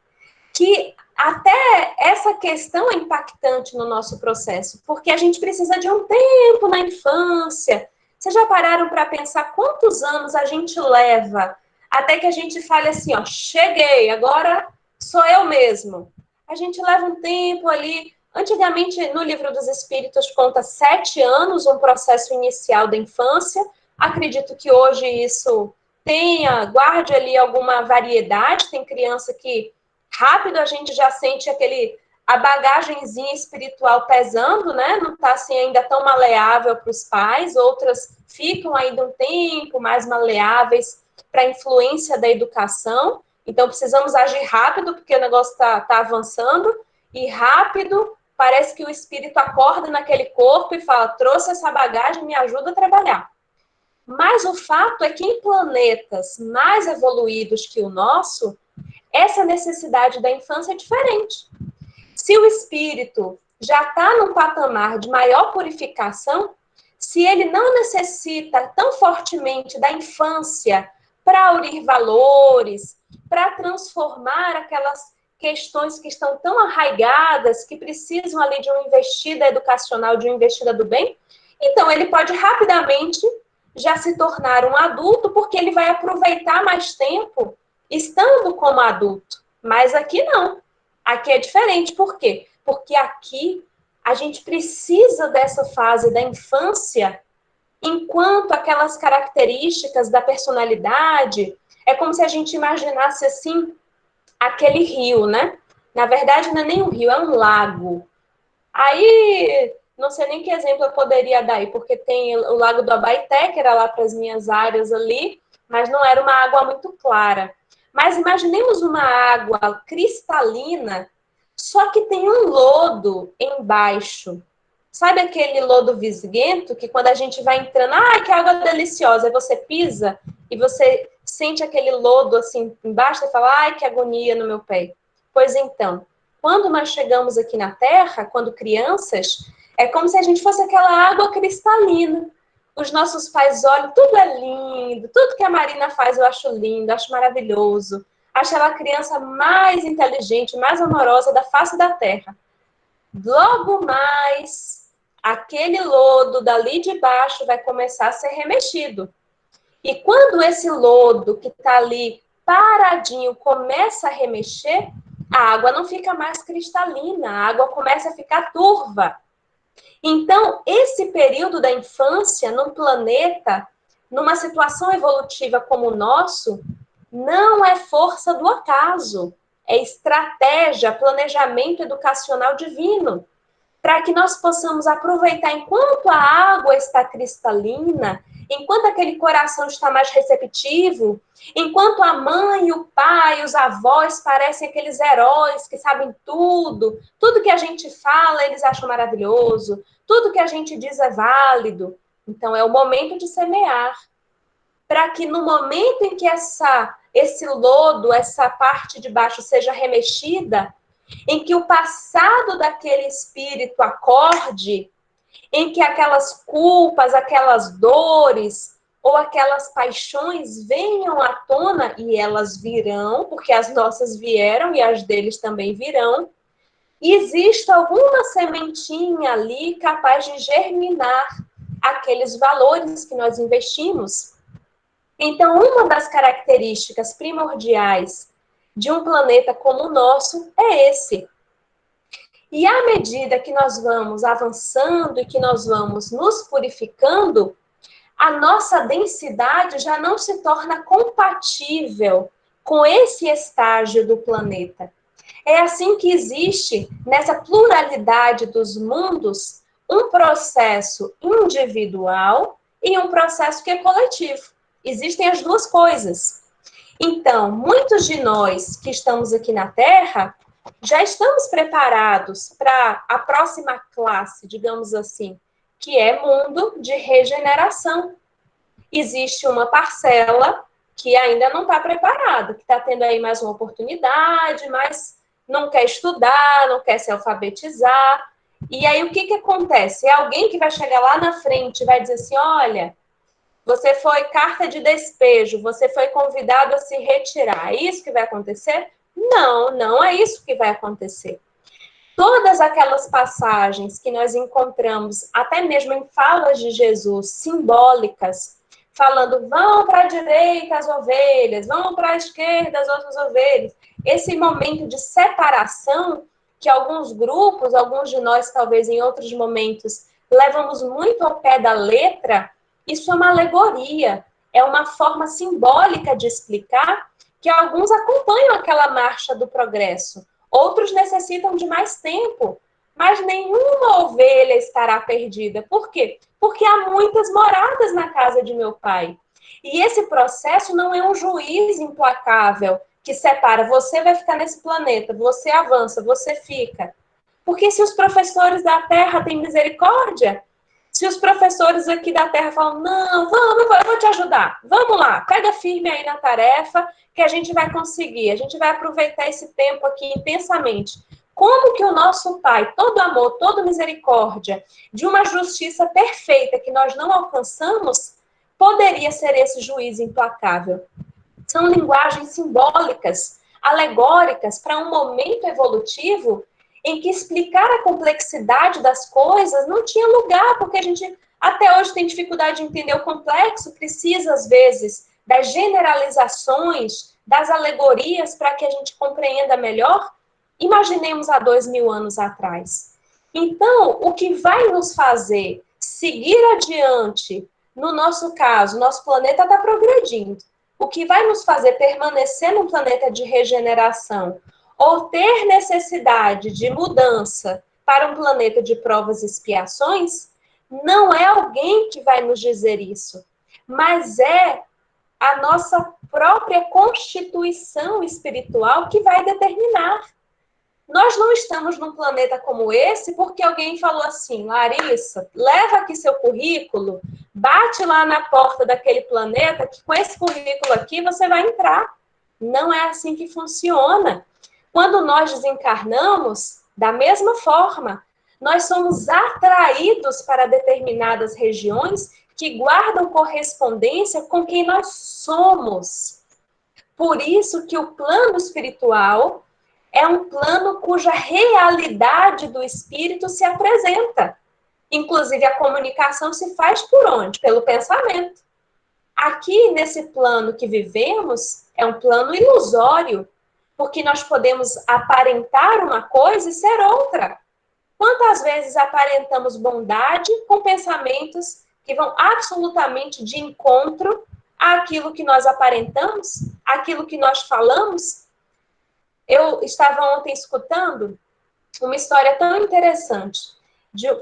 que até essa questão é impactante no nosso processo, porque a gente precisa de um tempo na infância. Vocês já pararam para pensar quantos anos a gente leva até que a gente fale assim, ó, cheguei, agora sou eu mesmo. A gente leva um tempo ali. Antigamente, no Livro dos Espíritos, conta 7 anos, um processo inicial da infância. Acredito que hoje isso guarde ali alguma variedade. Tem criança que rápido a gente já sente a bagagenzinha espiritual pesando, né? Não está assim ainda tão maleável para os pais. Outras ficam ainda um tempo mais maleáveis para a influência da educação. Então, precisamos agir rápido, porque o negócio está avançando, e rápido, parece que o espírito acorda naquele corpo e fala, trouxe essa bagagem, me ajuda a trabalhar. Mas o fato é que em planetas mais evoluídos que o nosso, essa necessidade da infância é diferente. Se o espírito já está num patamar de maior purificação, se ele não necessita tão fortemente da infância para aurir valores, para transformar aquelas questões que estão tão arraigadas, que precisam ali de uma investida educacional, de uma investida do bem, então ele pode rapidamente já se tornar um adulto, porque ele vai aproveitar mais tempo estando como adulto. Mas aqui não. Aqui é diferente. Por quê? Porque aqui a gente precisa dessa fase da infância, enquanto aquelas características da personalidade, é como se a gente imaginasse assim, aquele rio, né? Na verdade, não é nem um rio, é um lago. Aí, não sei nem que exemplo eu poderia dar aí, porque tem o Lago do Abaeté, que era lá para as minhas áreas ali, mas não era uma água muito clara. Mas imaginemos uma água cristalina, só que tem um lodo embaixo. Sabe aquele lodo visguento que quando a gente vai entrando, que água deliciosa, aí você pisa e você sente aquele lodo assim embaixo e fala, ai, que agonia no meu pé. Pois então, quando nós chegamos aqui na Terra, quando crianças, é como se a gente fosse aquela água cristalina. Os nossos pais olham, tudo é lindo, tudo que a Marina faz eu acho lindo, acho maravilhoso. Acho ela a criança mais inteligente, mais amorosa da face da Terra. Logo mais, aquele lodo dali de baixo vai começar a ser remexido. E quando esse lodo que está ali paradinho começa a remexer, a água não fica mais cristalina, a água começa a ficar turva. Então, esse período da infância num planeta, numa situação evolutiva como o nosso, não é força do acaso, é estratégia, planejamento educacional divino, para que nós possamos aproveitar enquanto a água está cristalina, enquanto aquele coração está mais receptivo, enquanto a mãe, o pai, os avós parecem aqueles heróis que sabem tudo, tudo que a gente fala eles acham maravilhoso, tudo que a gente diz é válido. Então é o momento de semear, para que no momento em que esse lodo, essa parte de baixo seja remexida, em que o passado daquele espírito acorde, em que aquelas culpas, aquelas dores ou aquelas paixões venham à tona, e elas virão, porque as nossas vieram e as deles também virão, e existe alguma sementinha ali capaz de germinar aqueles valores que nós investimos. Então, uma das características primordiais de um planeta como o nosso é esse. E à medida que nós vamos avançando e que nós vamos nos purificando, a nossa densidade já não se torna compatível com esse estágio do planeta. É assim que existe, nessa pluralidade dos mundos, um processo individual e um processo que é coletivo. Existem as duas coisas. Então, muitos de nós que estamos aqui na Terra já estamos preparados para a próxima classe, digamos assim, que é mundo de regeneração. Existe uma parcela que ainda não está preparada, que está tendo aí mais uma oportunidade, mas não quer estudar, não quer se alfabetizar. E aí o que acontece? É alguém que vai chegar lá na frente e vai dizer assim, olha, você foi carta de despejo, você foi convidado a se retirar. É isso que vai acontecer? Não, não é isso que vai acontecer. Todas aquelas passagens que nós encontramos, até mesmo em falas de Jesus, simbólicas, falando, vão para a direita as ovelhas, vão para a esquerda as outras ovelhas. Esse momento de separação, que alguns grupos, alguns de nós, talvez em outros momentos, levamos muito ao pé da letra, isso é uma alegoria, é uma forma simbólica de explicar que alguns acompanham aquela marcha do progresso. Outros necessitam de mais tempo, mas nenhuma ovelha estará perdida. Por quê? Porque há muitas moradas na casa de meu pai. E esse processo não é um juiz implacável que separa, você vai ficar nesse planeta, você avança, você fica. Porque se os professores da Terra têm misericórdia, se os professores aqui da Terra falam, não, vamos, eu vou te ajudar, vamos lá, pega firme aí na tarefa, que a gente vai conseguir, a gente vai aproveitar esse tempo aqui intensamente. Como que o nosso Pai, todo amor, toda misericórdia, de uma justiça perfeita que nós não alcançamos, poderia ser esse juiz implacável? São linguagens simbólicas, alegóricas para um momento evolutivo em que explicar a complexidade das coisas não tinha lugar, porque a gente até hoje tem dificuldade de entender o complexo, precisa, às vezes, das generalizações, das alegorias para que a gente compreenda melhor. Imaginemos há 2000 anos atrás. Então, o que vai nos fazer seguir adiante, no nosso caso, nosso planeta está progredindo. O que vai nos fazer permanecer num planeta de regeneração ou ter necessidade de mudança para um planeta de provas e expiações, não é alguém que vai nos dizer isso, mas é a nossa própria constituição espiritual que vai determinar. Nós não estamos num planeta como esse porque alguém falou assim, Larissa, leva aqui seu currículo, bate lá na porta daquele planeta que com esse currículo aqui você vai entrar. Não é assim que funciona. Quando nós desencarnamos, da mesma forma, nós somos atraídos para determinadas regiões que guardam correspondência com quem nós somos. Por isso que o plano espiritual é um plano cuja realidade do espírito se apresenta. Inclusive, a comunicação se faz por onde? Pelo pensamento. Aqui, nesse plano que vivemos, é um plano ilusório, porque nós podemos aparentar uma coisa e ser outra. Quantas vezes aparentamos bondade com pensamentos que vão absolutamente de encontro àquilo que nós aparentamos, àquilo que nós falamos? Eu estava ontem escutando uma história tão interessante.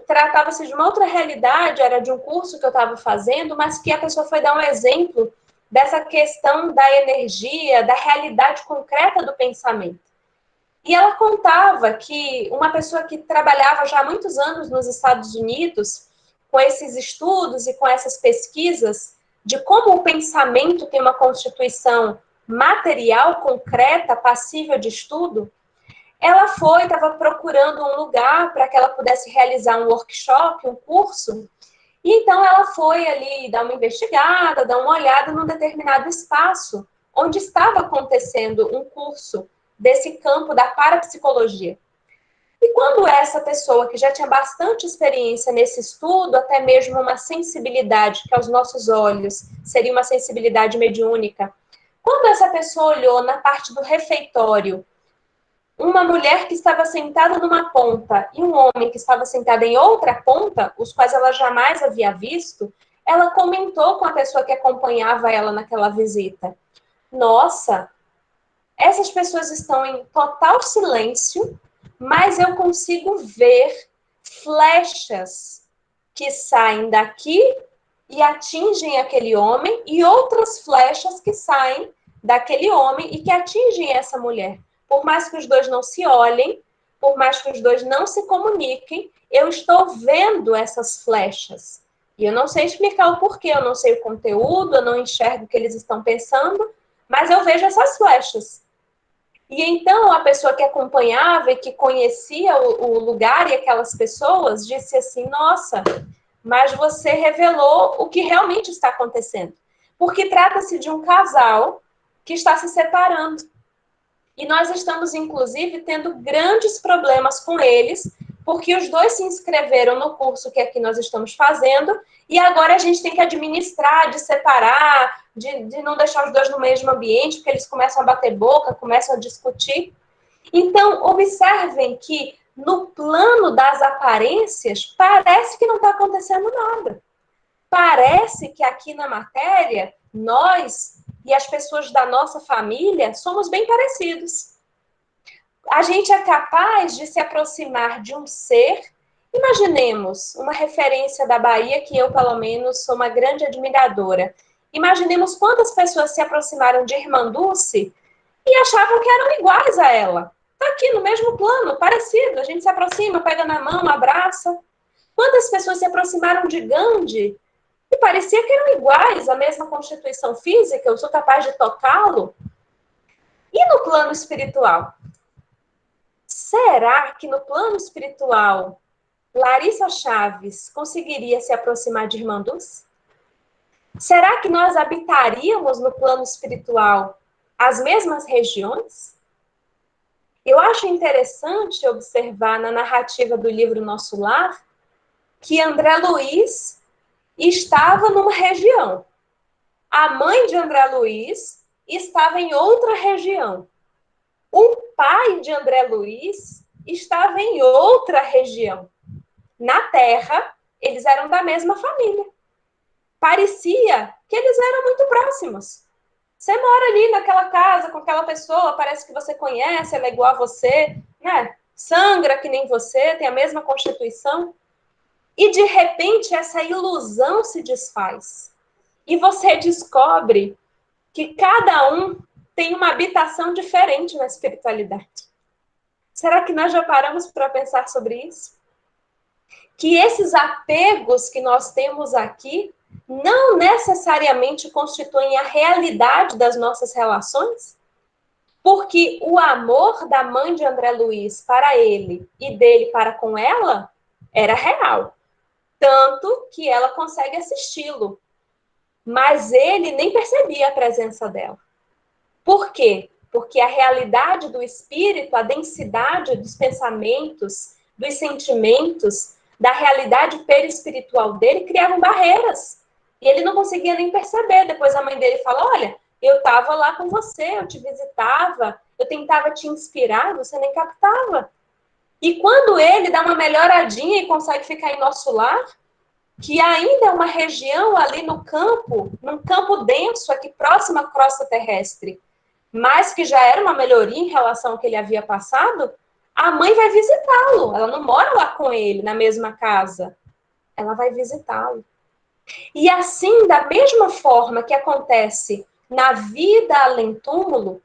Tratava-se de uma outra realidade, era de um curso que eu estava fazendo, mas que a pessoa foi dar um exemplo dessa questão da energia, da realidade concreta do pensamento. E ela contava que uma pessoa que trabalhava já há muitos anos nos Estados Unidos, com esses estudos e com essas pesquisas, de como o pensamento tem uma constituição material, concreta, passível de estudo, ela estava procurando um lugar para que ela pudesse realizar um workshop, um curso, e então ela foi ali dar uma investigada, dar uma olhada num determinado espaço, onde estava acontecendo um curso desse campo da parapsicologia. E quando essa pessoa, que já tinha bastante experiência nesse estudo, até mesmo uma sensibilidade, que aos nossos olhos seria uma sensibilidade mediúnica, quando essa pessoa olhou na parte do refeitório, uma mulher que estava sentada numa ponta e um homem que estava sentado em outra ponta, os quais ela jamais havia visto, ela comentou com a pessoa que acompanhava ela naquela visita. Nossa, essas pessoas estão em total silêncio, mas eu consigo ver flechas que saem daqui e atingem aquele homem e outras flechas que saem daquele homem e que atingem essa mulher. Por mais que os dois não se olhem, por mais que os dois não se comuniquem, eu estou vendo essas flechas. E eu não sei explicar o porquê, eu não sei o conteúdo, eu não enxergo o que eles estão pensando, mas eu vejo essas flechas. E então a pessoa que acompanhava e que conhecia o lugar e aquelas pessoas disse assim, nossa, mas você revelou o que realmente está acontecendo. Porque trata-se de um casal que está se separando. E nós estamos, inclusive, tendo grandes problemas com eles, porque os dois se inscreveram no curso que aqui nós estamos fazendo, e agora a gente tem que administrar, de separar, de não deixar os dois no mesmo ambiente, porque eles começam a bater boca, começam a discutir. Então, observem que no plano das aparências, parece que não está acontecendo nada. Parece que aqui na matéria, nós e as pessoas da nossa família somos bem parecidos. A gente é capaz de se aproximar de um ser. Imaginemos uma referência da Bahia que eu, pelo menos, sou uma grande admiradora. Imaginemos quantas pessoas se aproximaram de Irmã Dulce e achavam que eram iguais a ela. Está aqui no mesmo plano, parecido. A gente se aproxima, pega na mão, abraça. Quantas pessoas se aproximaram de Gandhi e parecia que eram iguais, a mesma constituição física, eu sou capaz de tocá-lo? E no plano espiritual? Será que no plano espiritual Larissa Chaves conseguiria se aproximar de Irmã Dulce? Será que nós habitaríamos no plano espiritual as mesmas regiões? Eu acho interessante observar na narrativa do livro Nosso Lar que André Luiz estava numa região. A mãe de André Luiz estava em outra região. O pai de André Luiz estava em outra região. Na Terra, eles eram da mesma família. Parecia que eles eram muito próximos. Você mora ali naquela casa com aquela pessoa, parece que você conhece, ela é igual a você, né? Sangra que nem você, tem a mesma constituição. E, de repente, essa ilusão se desfaz. E você descobre que cada um tem uma habitação diferente na espiritualidade. Será que nós já paramos para pensar sobre isso? Que esses apegos que nós temos aqui não necessariamente constituem a realidade das nossas relações? Porque o amor da mãe de André Luiz para ele e dele para com ela era real. Tanto que ela consegue assisti-lo. Mas ele nem percebia a presença dela. Por quê? Porque a realidade do espírito, a densidade dos pensamentos, dos sentimentos, da realidade perispiritual dele criavam barreiras. E ele não conseguia nem perceber. Depois a mãe dele fala, olha, eu estava lá com você, eu te visitava, eu tentava te inspirar, você nem captava. E quando ele dá uma melhoradinha e consegue ficar em Nosso Lar, que ainda é uma região ali no campo, num campo denso, aqui próximo à crosta terrestre, mas que já era uma melhoria em relação ao que ele havia passado, a mãe vai visitá-lo. Ela não mora lá com ele, na mesma casa. Ela vai visitá-lo. E assim, da mesma forma que acontece na vida além-túmulo,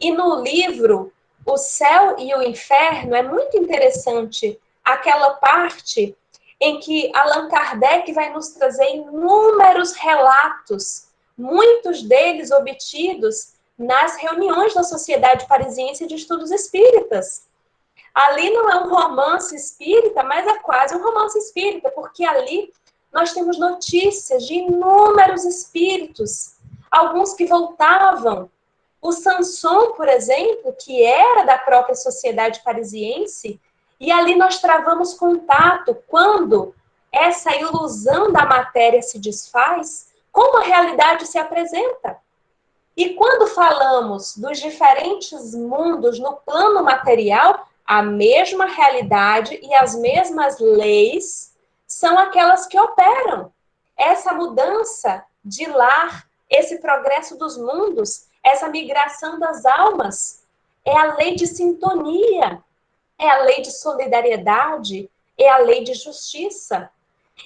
e no livro O Céu e o Inferno, é muito interessante aquela parte em que Allan Kardec vai nos trazer inúmeros relatos, muitos deles obtidos nas reuniões da Sociedade Parisiense de Estudos Espíritas. Ali não é um romance espírita, mas é quase um romance espírita, porque ali nós temos notícias de inúmeros espíritos, alguns que voltavam. O Sanson, por exemplo, que era da própria Sociedade Parisiense, e ali nós travamos contato quando essa ilusão da matéria se desfaz, como a realidade se apresenta. E quando falamos dos diferentes mundos no plano material, a mesma realidade e as mesmas leis são aquelas que operam. Essa mudança de lar, esse progresso dos mundos, essa migração das almas, é a lei de sintonia, é a lei de solidariedade, é a lei de justiça.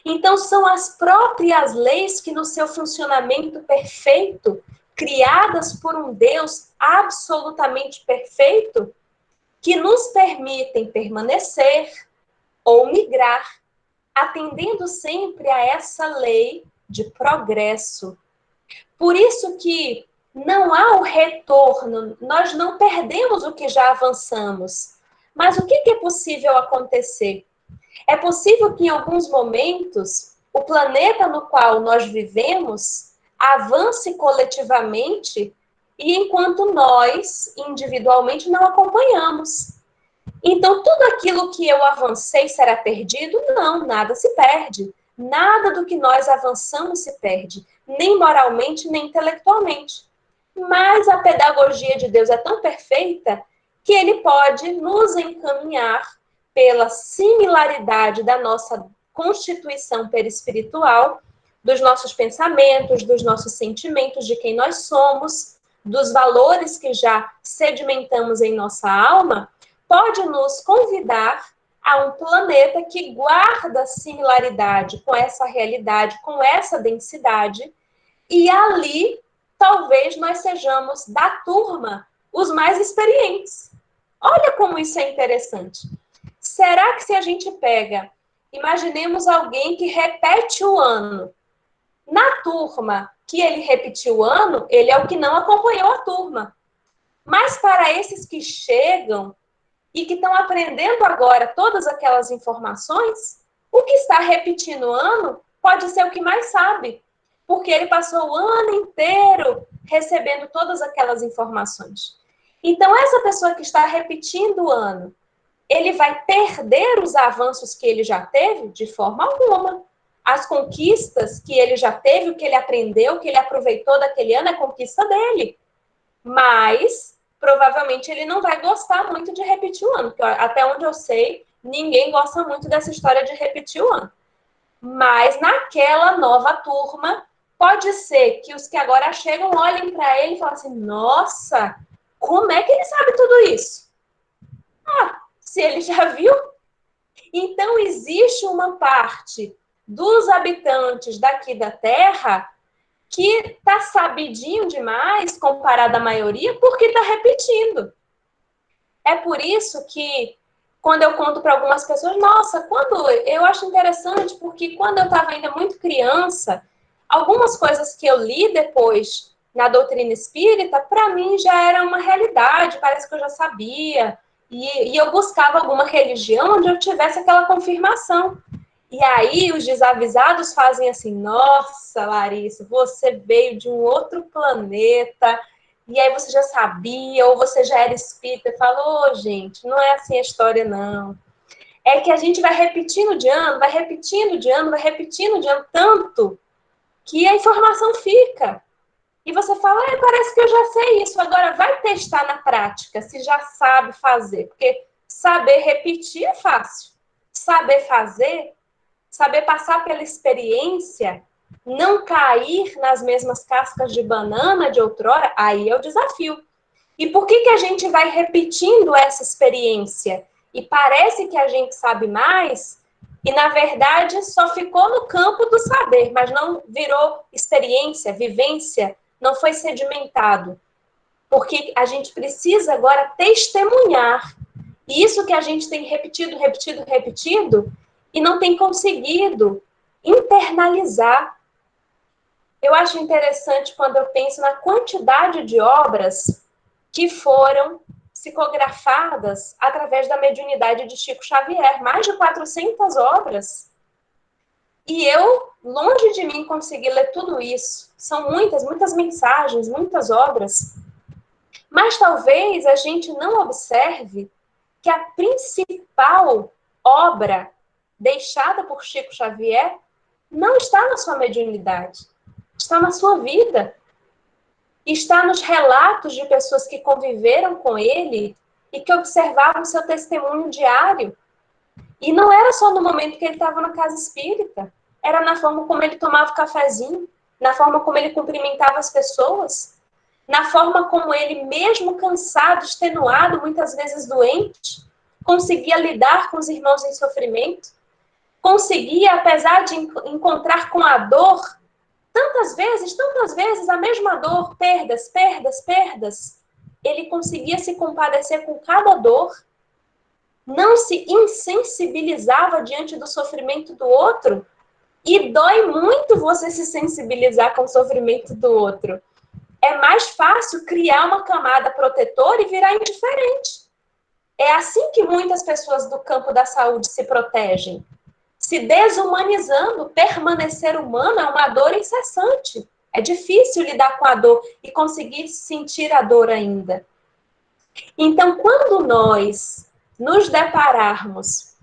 Então, são as próprias leis que, no seu funcionamento perfeito, criadas por um Deus absolutamente perfeito, que nos permitem permanecer ou migrar, atendendo sempre a essa lei de progresso. Por isso que não há o retorno, nós não perdemos o que já avançamos. Mas o que é possível acontecer? É possível que em alguns momentos o planeta no qual nós vivemos avance coletivamente e enquanto nós, individualmente, não acompanhamos. Então, tudo aquilo que eu avancei será perdido? Não, nada se perde. Nada do que nós avançamos se perde, nem moralmente, nem intelectualmente. Mas a pedagogia de Deus é tão perfeita que ele pode nos encaminhar pela similaridade da nossa constituição perispiritual, dos nossos pensamentos, dos nossos sentimentos, de quem nós somos, dos valores que já sedimentamos em nossa alma, pode nos convidar a um planeta que guarda similaridade com essa realidade, com essa densidade, e ali talvez nós sejamos da turma os mais experientes. Olha como isso é interessante. Será que se a gente pega, imaginemos alguém que repete o ano, na turma que ele repetiu o ano, ele é o que não acompanhou a turma. Mas para esses que chegam e que estão aprendendo agora todas aquelas informações, o que está repetindo o ano pode ser o que mais sabe, porque ele passou o ano inteiro recebendo todas aquelas informações. Então, essa pessoa que está repetindo o ano, ele vai perder os avanços que ele já teve? De forma alguma. As conquistas que ele já teve, o que ele aprendeu, o que ele aproveitou daquele ano, é conquista dele. Mas provavelmente ele não vai gostar muito de repetir o ano, porque até onde eu sei, ninguém gosta muito dessa história de repetir o ano. Mas naquela nova turma, pode ser que os que agora chegam olhem para ele e falem assim, nossa, como é que ele sabe tudo isso? Ah, se ele já viu. Então existe uma parte dos habitantes daqui da Terra que está sabidinho demais comparado à maioria porque está repetindo. É por isso que, quando eu conto para algumas pessoas, nossa, quando eu acho interessante, porque quando eu estava ainda muito criança, algumas coisas que eu li depois na doutrina espírita, para mim já era uma realidade, parece que eu já sabia. E eu buscava alguma religião onde eu tivesse aquela confirmação. E aí os desavisados fazem assim, nossa, Larissa, você veio de um outro planeta, e aí você já sabia, ou você já era espírita, e falou, gente, não é assim a história, não. É que a gente vai repetindo de ano, vai repetindo de ano, vai repetindo de ano, tanto que a informação fica. E você fala, parece que eu já sei isso, agora vai testar na prática, se já sabe fazer, porque saber repetir é fácil. Saber fazer, saber passar pela experiência, não cair nas mesmas cascas de banana de outrora, aí é o desafio. E por que a gente vai repetindo essa experiência? E parece que a gente sabe mais, e na verdade só ficou no campo do saber, mas não virou experiência, vivência, não foi sedimentado. Porque a gente precisa agora testemunhar. E isso que a gente tem repetido, repetido, repetido, e não tem conseguido internalizar. Eu acho interessante quando eu penso na quantidade de obras que foram psicografadas através da mediunidade de Chico Xavier, mais de 400 obras. E eu, longe de mim conseguir ler tudo isso. São muitas, muitas mensagens, muitas obras. Mas talvez a gente não observe que a principal obra deixada por Chico Xavier não está na sua mediunidade, está na sua vida. Está nos relatos de pessoas que conviveram com ele e que observavam seu testemunho diário. E não era só no momento que ele estava na casa espírita, era na forma como ele tomava o cafezinho, na forma como ele cumprimentava as pessoas, na forma como ele, mesmo cansado, extenuado, muitas vezes doente, conseguia lidar com os irmãos em sofrimento, conseguia, apesar de encontrar com a dor, tantas vezes, a mesma dor, perdas, perdas, perdas, ele conseguia se compadecer com cada dor, não se insensibilizava diante do sofrimento do outro, e dói muito você se sensibilizar com o sofrimento do outro. É mais fácil criar uma camada protetora e virar indiferente. É assim que muitas pessoas do campo da saúde se protegem. Se desumanizando, permanecer humano é uma dor incessante. É difícil lidar com a dor e conseguir sentir a dor ainda. Então, quando nós nos depararmos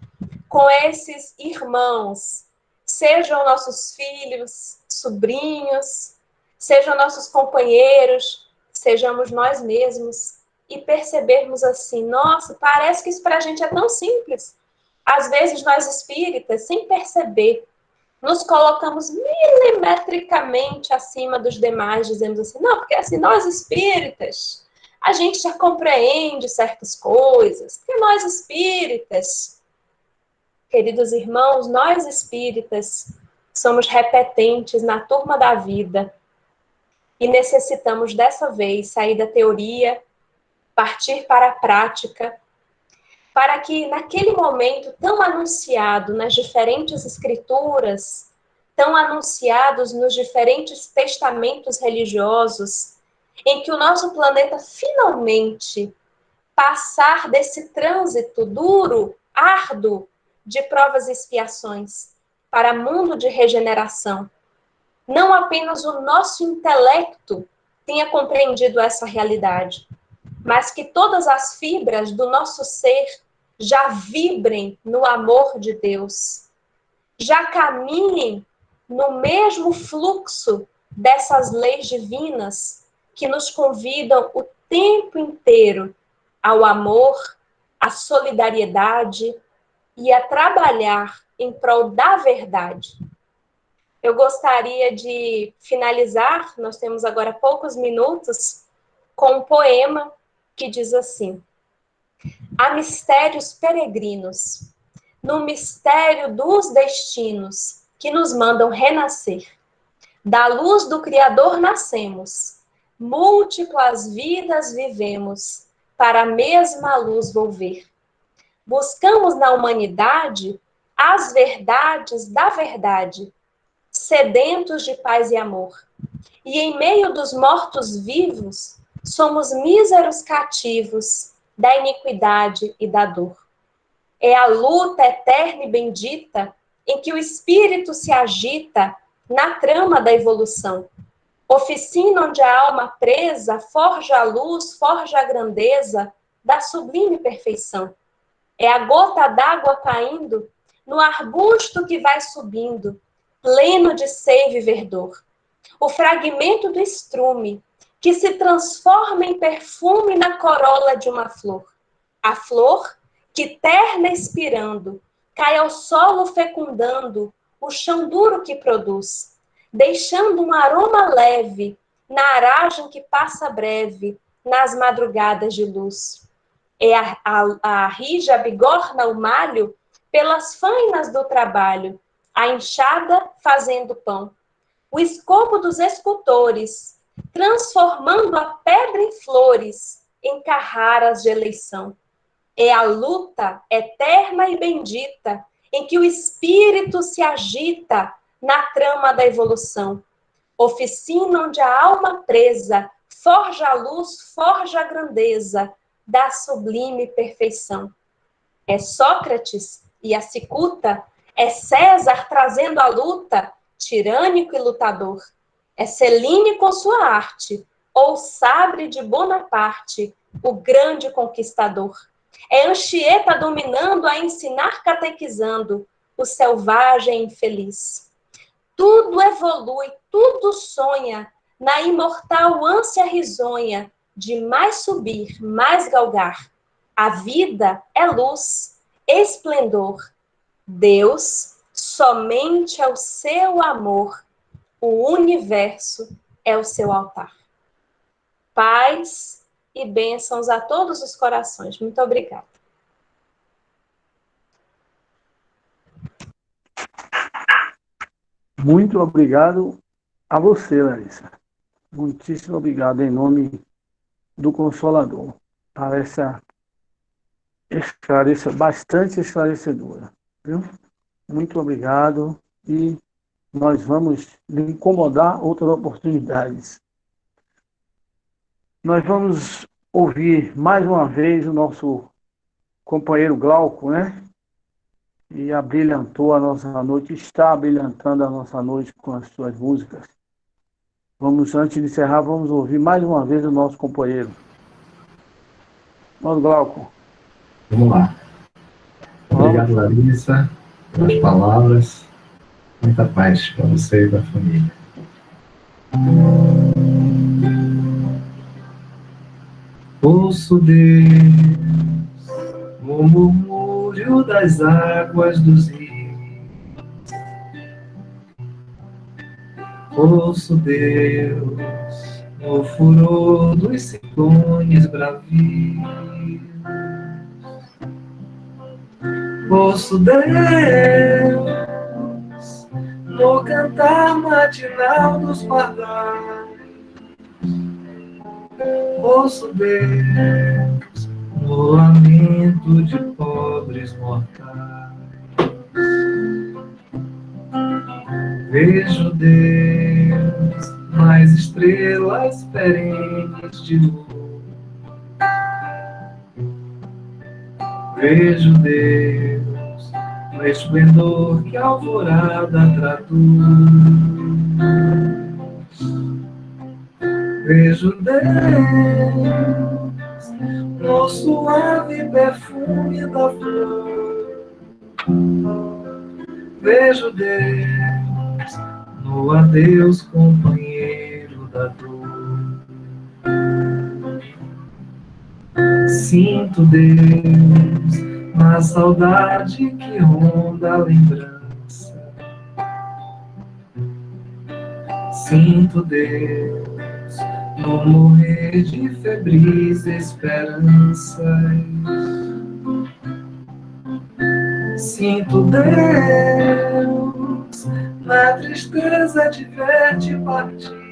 com esses irmãos, sejam nossos filhos, sobrinhos, sejam nossos companheiros, sejamos nós mesmos, e percebermos assim, nossa, parece que isso para a gente é tão simples. Às vezes nós espíritas, sem perceber, nos colocamos milimetricamente acima dos demais, dizendo assim, não, porque assim, nós espíritas, a gente já compreende certas coisas, porque nós espíritas, queridos irmãos, nós espíritas somos repetentes na turma da vida e necessitamos dessa vez sair da teoria, partir para a prática, para que naquele momento tão anunciado nas diferentes escrituras, tão anunciados nos diferentes testamentos religiosos, em que o nosso planeta finalmente passar desse trânsito duro, árduo, de provas e expiações, para mundo de regeneração. Não apenas o nosso intelecto tenha compreendido essa realidade, mas que todas as fibras do nosso ser já vibrem no amor de Deus, já caminhem no mesmo fluxo dessas leis divinas que nos convidam o tempo inteiro ao amor, à solidariedade e a trabalhar em prol da verdade. Eu gostaria de finalizar, nós temos agora poucos minutos, com um poema que diz assim: há mistérios peregrinos, no mistério dos destinos que nos mandam renascer. Da luz do Criador nascemos, múltiplas vidas vivemos, para a mesma luz volver. Buscamos na humanidade as verdades da verdade, sedentos de paz e amor. E em meio dos mortos-vivos, somos míseros cativos da iniquidade e da dor. É a luta eterna e bendita em que o espírito se agita na trama da evolução. Oficina onde a alma presa forja a luz, forja a grandeza da sublime perfeição. É a gota d'água caindo no arbusto que vai subindo, pleno de seiva e verdor. O fragmento do estrume que se transforma em perfume na corola de uma flor. A flor que, terna expirando, cai ao solo fecundando o chão duro que produz, deixando um aroma leve na aragem que passa breve nas madrugadas de luz. É a rija bigorna o malho pelas fainas do trabalho, a enxada fazendo pão. O escopo dos escultores, transformando a pedra em flores, em carraras de eleição. É a luta eterna e bendita em que o espírito se agita na trama da evolução. Oficina onde a alma presa forja a luz, forja a grandeza da sublime perfeição. É Sócrates e a cicuta, é César trazendo a luta, tirânico e lutador. É Celine com sua arte, ou Sabre de Bonaparte, o grande conquistador. É Anchieta dominando a ensinar catequizando, o selvagem infeliz. Tudo evolui, tudo sonha, na imortal ânsia risonha de mais subir, mais galgar. A vida é luz, esplendor. Deus, somente é o seu amor. O universo é o seu altar. Paz e bênçãos a todos os corações. Muito obrigada. Muito obrigado a você, Larissa. Muitíssimo obrigado em nome do Consolador. Parece bastante esclarecedora. Viu? Muito obrigado e nós vamos lhe incomodar outras oportunidades. Nós vamos ouvir mais uma vez o nosso companheiro Glauco, né? E abrilhantou a nossa noite, está abrilhantando a nossa noite com as suas músicas. Antes de encerrar, vamos ouvir mais uma vez o nosso companheiro. Irmão Glauco. Vamos lá. Obrigado, Larissa, pelas palavras. Muita paz para você e da família. Ouço Deus, o murmúrio das águas dos rios. Ouço Deus, o furor dos ciclones bravios. Ouço Deus, no cantar matinal dos pardais. Ouço Deus, no lamento de pobres mortais. Vejo Deus nas estrelas perenes de luz. Vejo Deus no esplendor que a alvorada traduz. Vejo Deus no suave perfume da flor. Vejo Deus no adeus companheiro da dor. Sinto Deus na saudade que ronda a lembrança. Sinto Deus no morrer de febris esperanças. Sinto Deus na tristeza de ver-te partir.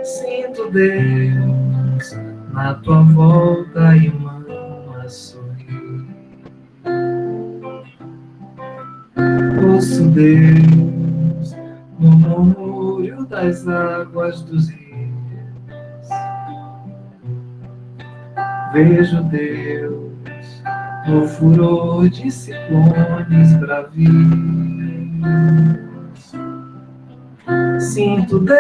Sinto Deus na tua volta, irmão, a sorrir. Ouço Deus no murmúrio das águas dos rios. Vejo Deus no furor de ciclones bravios. Sinto Deus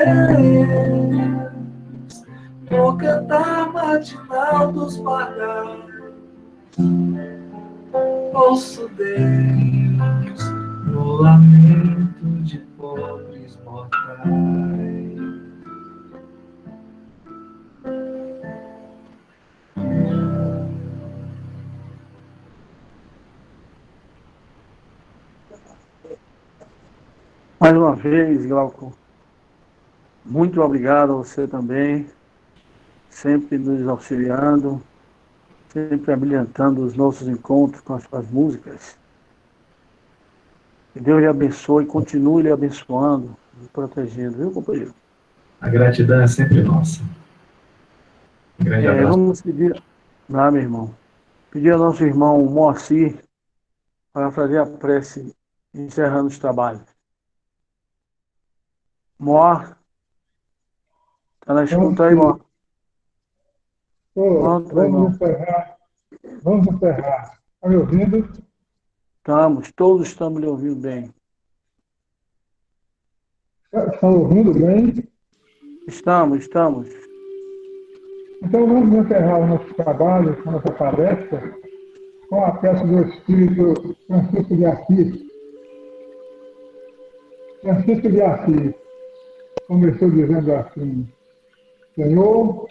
no cantar matinal dos pardais. Ouço Deus no lamento de pobres mortais. Mais uma vez, Glauco, muito obrigado a você também, sempre nos auxiliando, sempre abrilhantando os nossos encontros com as suas músicas. Que Deus lhe abençoe e continue lhe abençoando e protegendo, viu, companheiro? A gratidão é sempre nossa. Um grande abraço. Vamos pedir, meu irmão, pedir ao nosso irmão Moacir para fazer a prece encerrando os trabalhos. Moar, está na escuta aí, Moar? Vamos encerrar. Está me ouvindo? Todos estamos lhe ouvindo bem. Estão ouvindo bem? Estamos. Então vamos encerrar o nosso trabalho, a nossa palestra, com a peça do Espírito Francisco de Assis. Francisco de Assis começou dizendo assim: Senhor,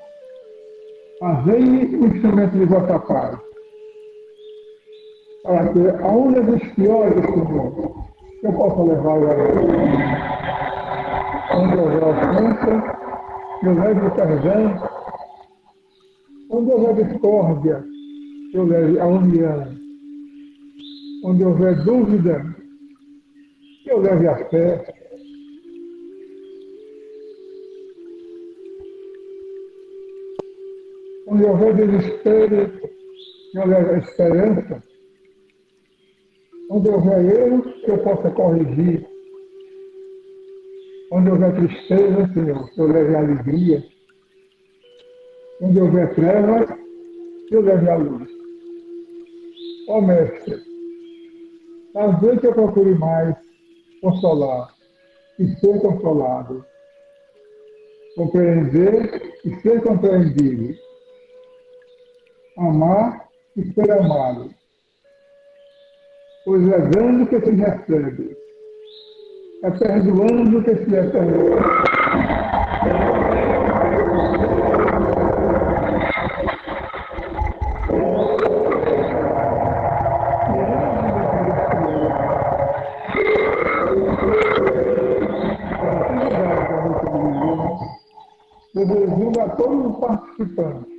fazei-me o instrumento de vossa paz. Para que, aonde dos piores, Senhor, eu possa levar o amor. Onde houver ofensa, eu leve o perdão. Onde houver discórdia, eu leve a união. Onde houver dúvida, eu leve a fé. Onde houver desespero, eu leve a esperança. Onde houver erro, que eu possa corrigir. Onde houver tristeza, Senhor, eu leve a alegria. Onde houver trevas, eu leve a luz. Ó Mestre, às vezes eu procure mais consolar, e ser consolado. Compreender e ser compreendido. Amar e ser amado. Pois é dando que se recebe. É perdoando que se é perdoado. Desejando a todos os participantes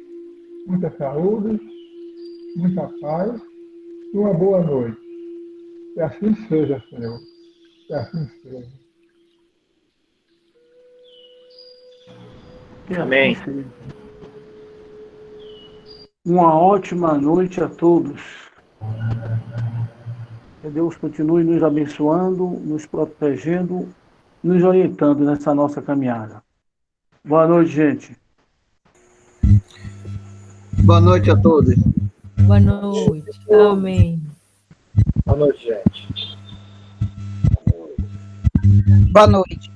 muita saúde, muita paz e uma boa noite. Que assim seja, Senhor. Que assim seja. Amém. Uma ótima noite a todos. Que Deus continue nos abençoando, nos protegendo, nos orientando nessa nossa caminhada. Boa noite, gente. Boa noite a todos. Boa noite. Amém. Boa noite, gente. Boa noite.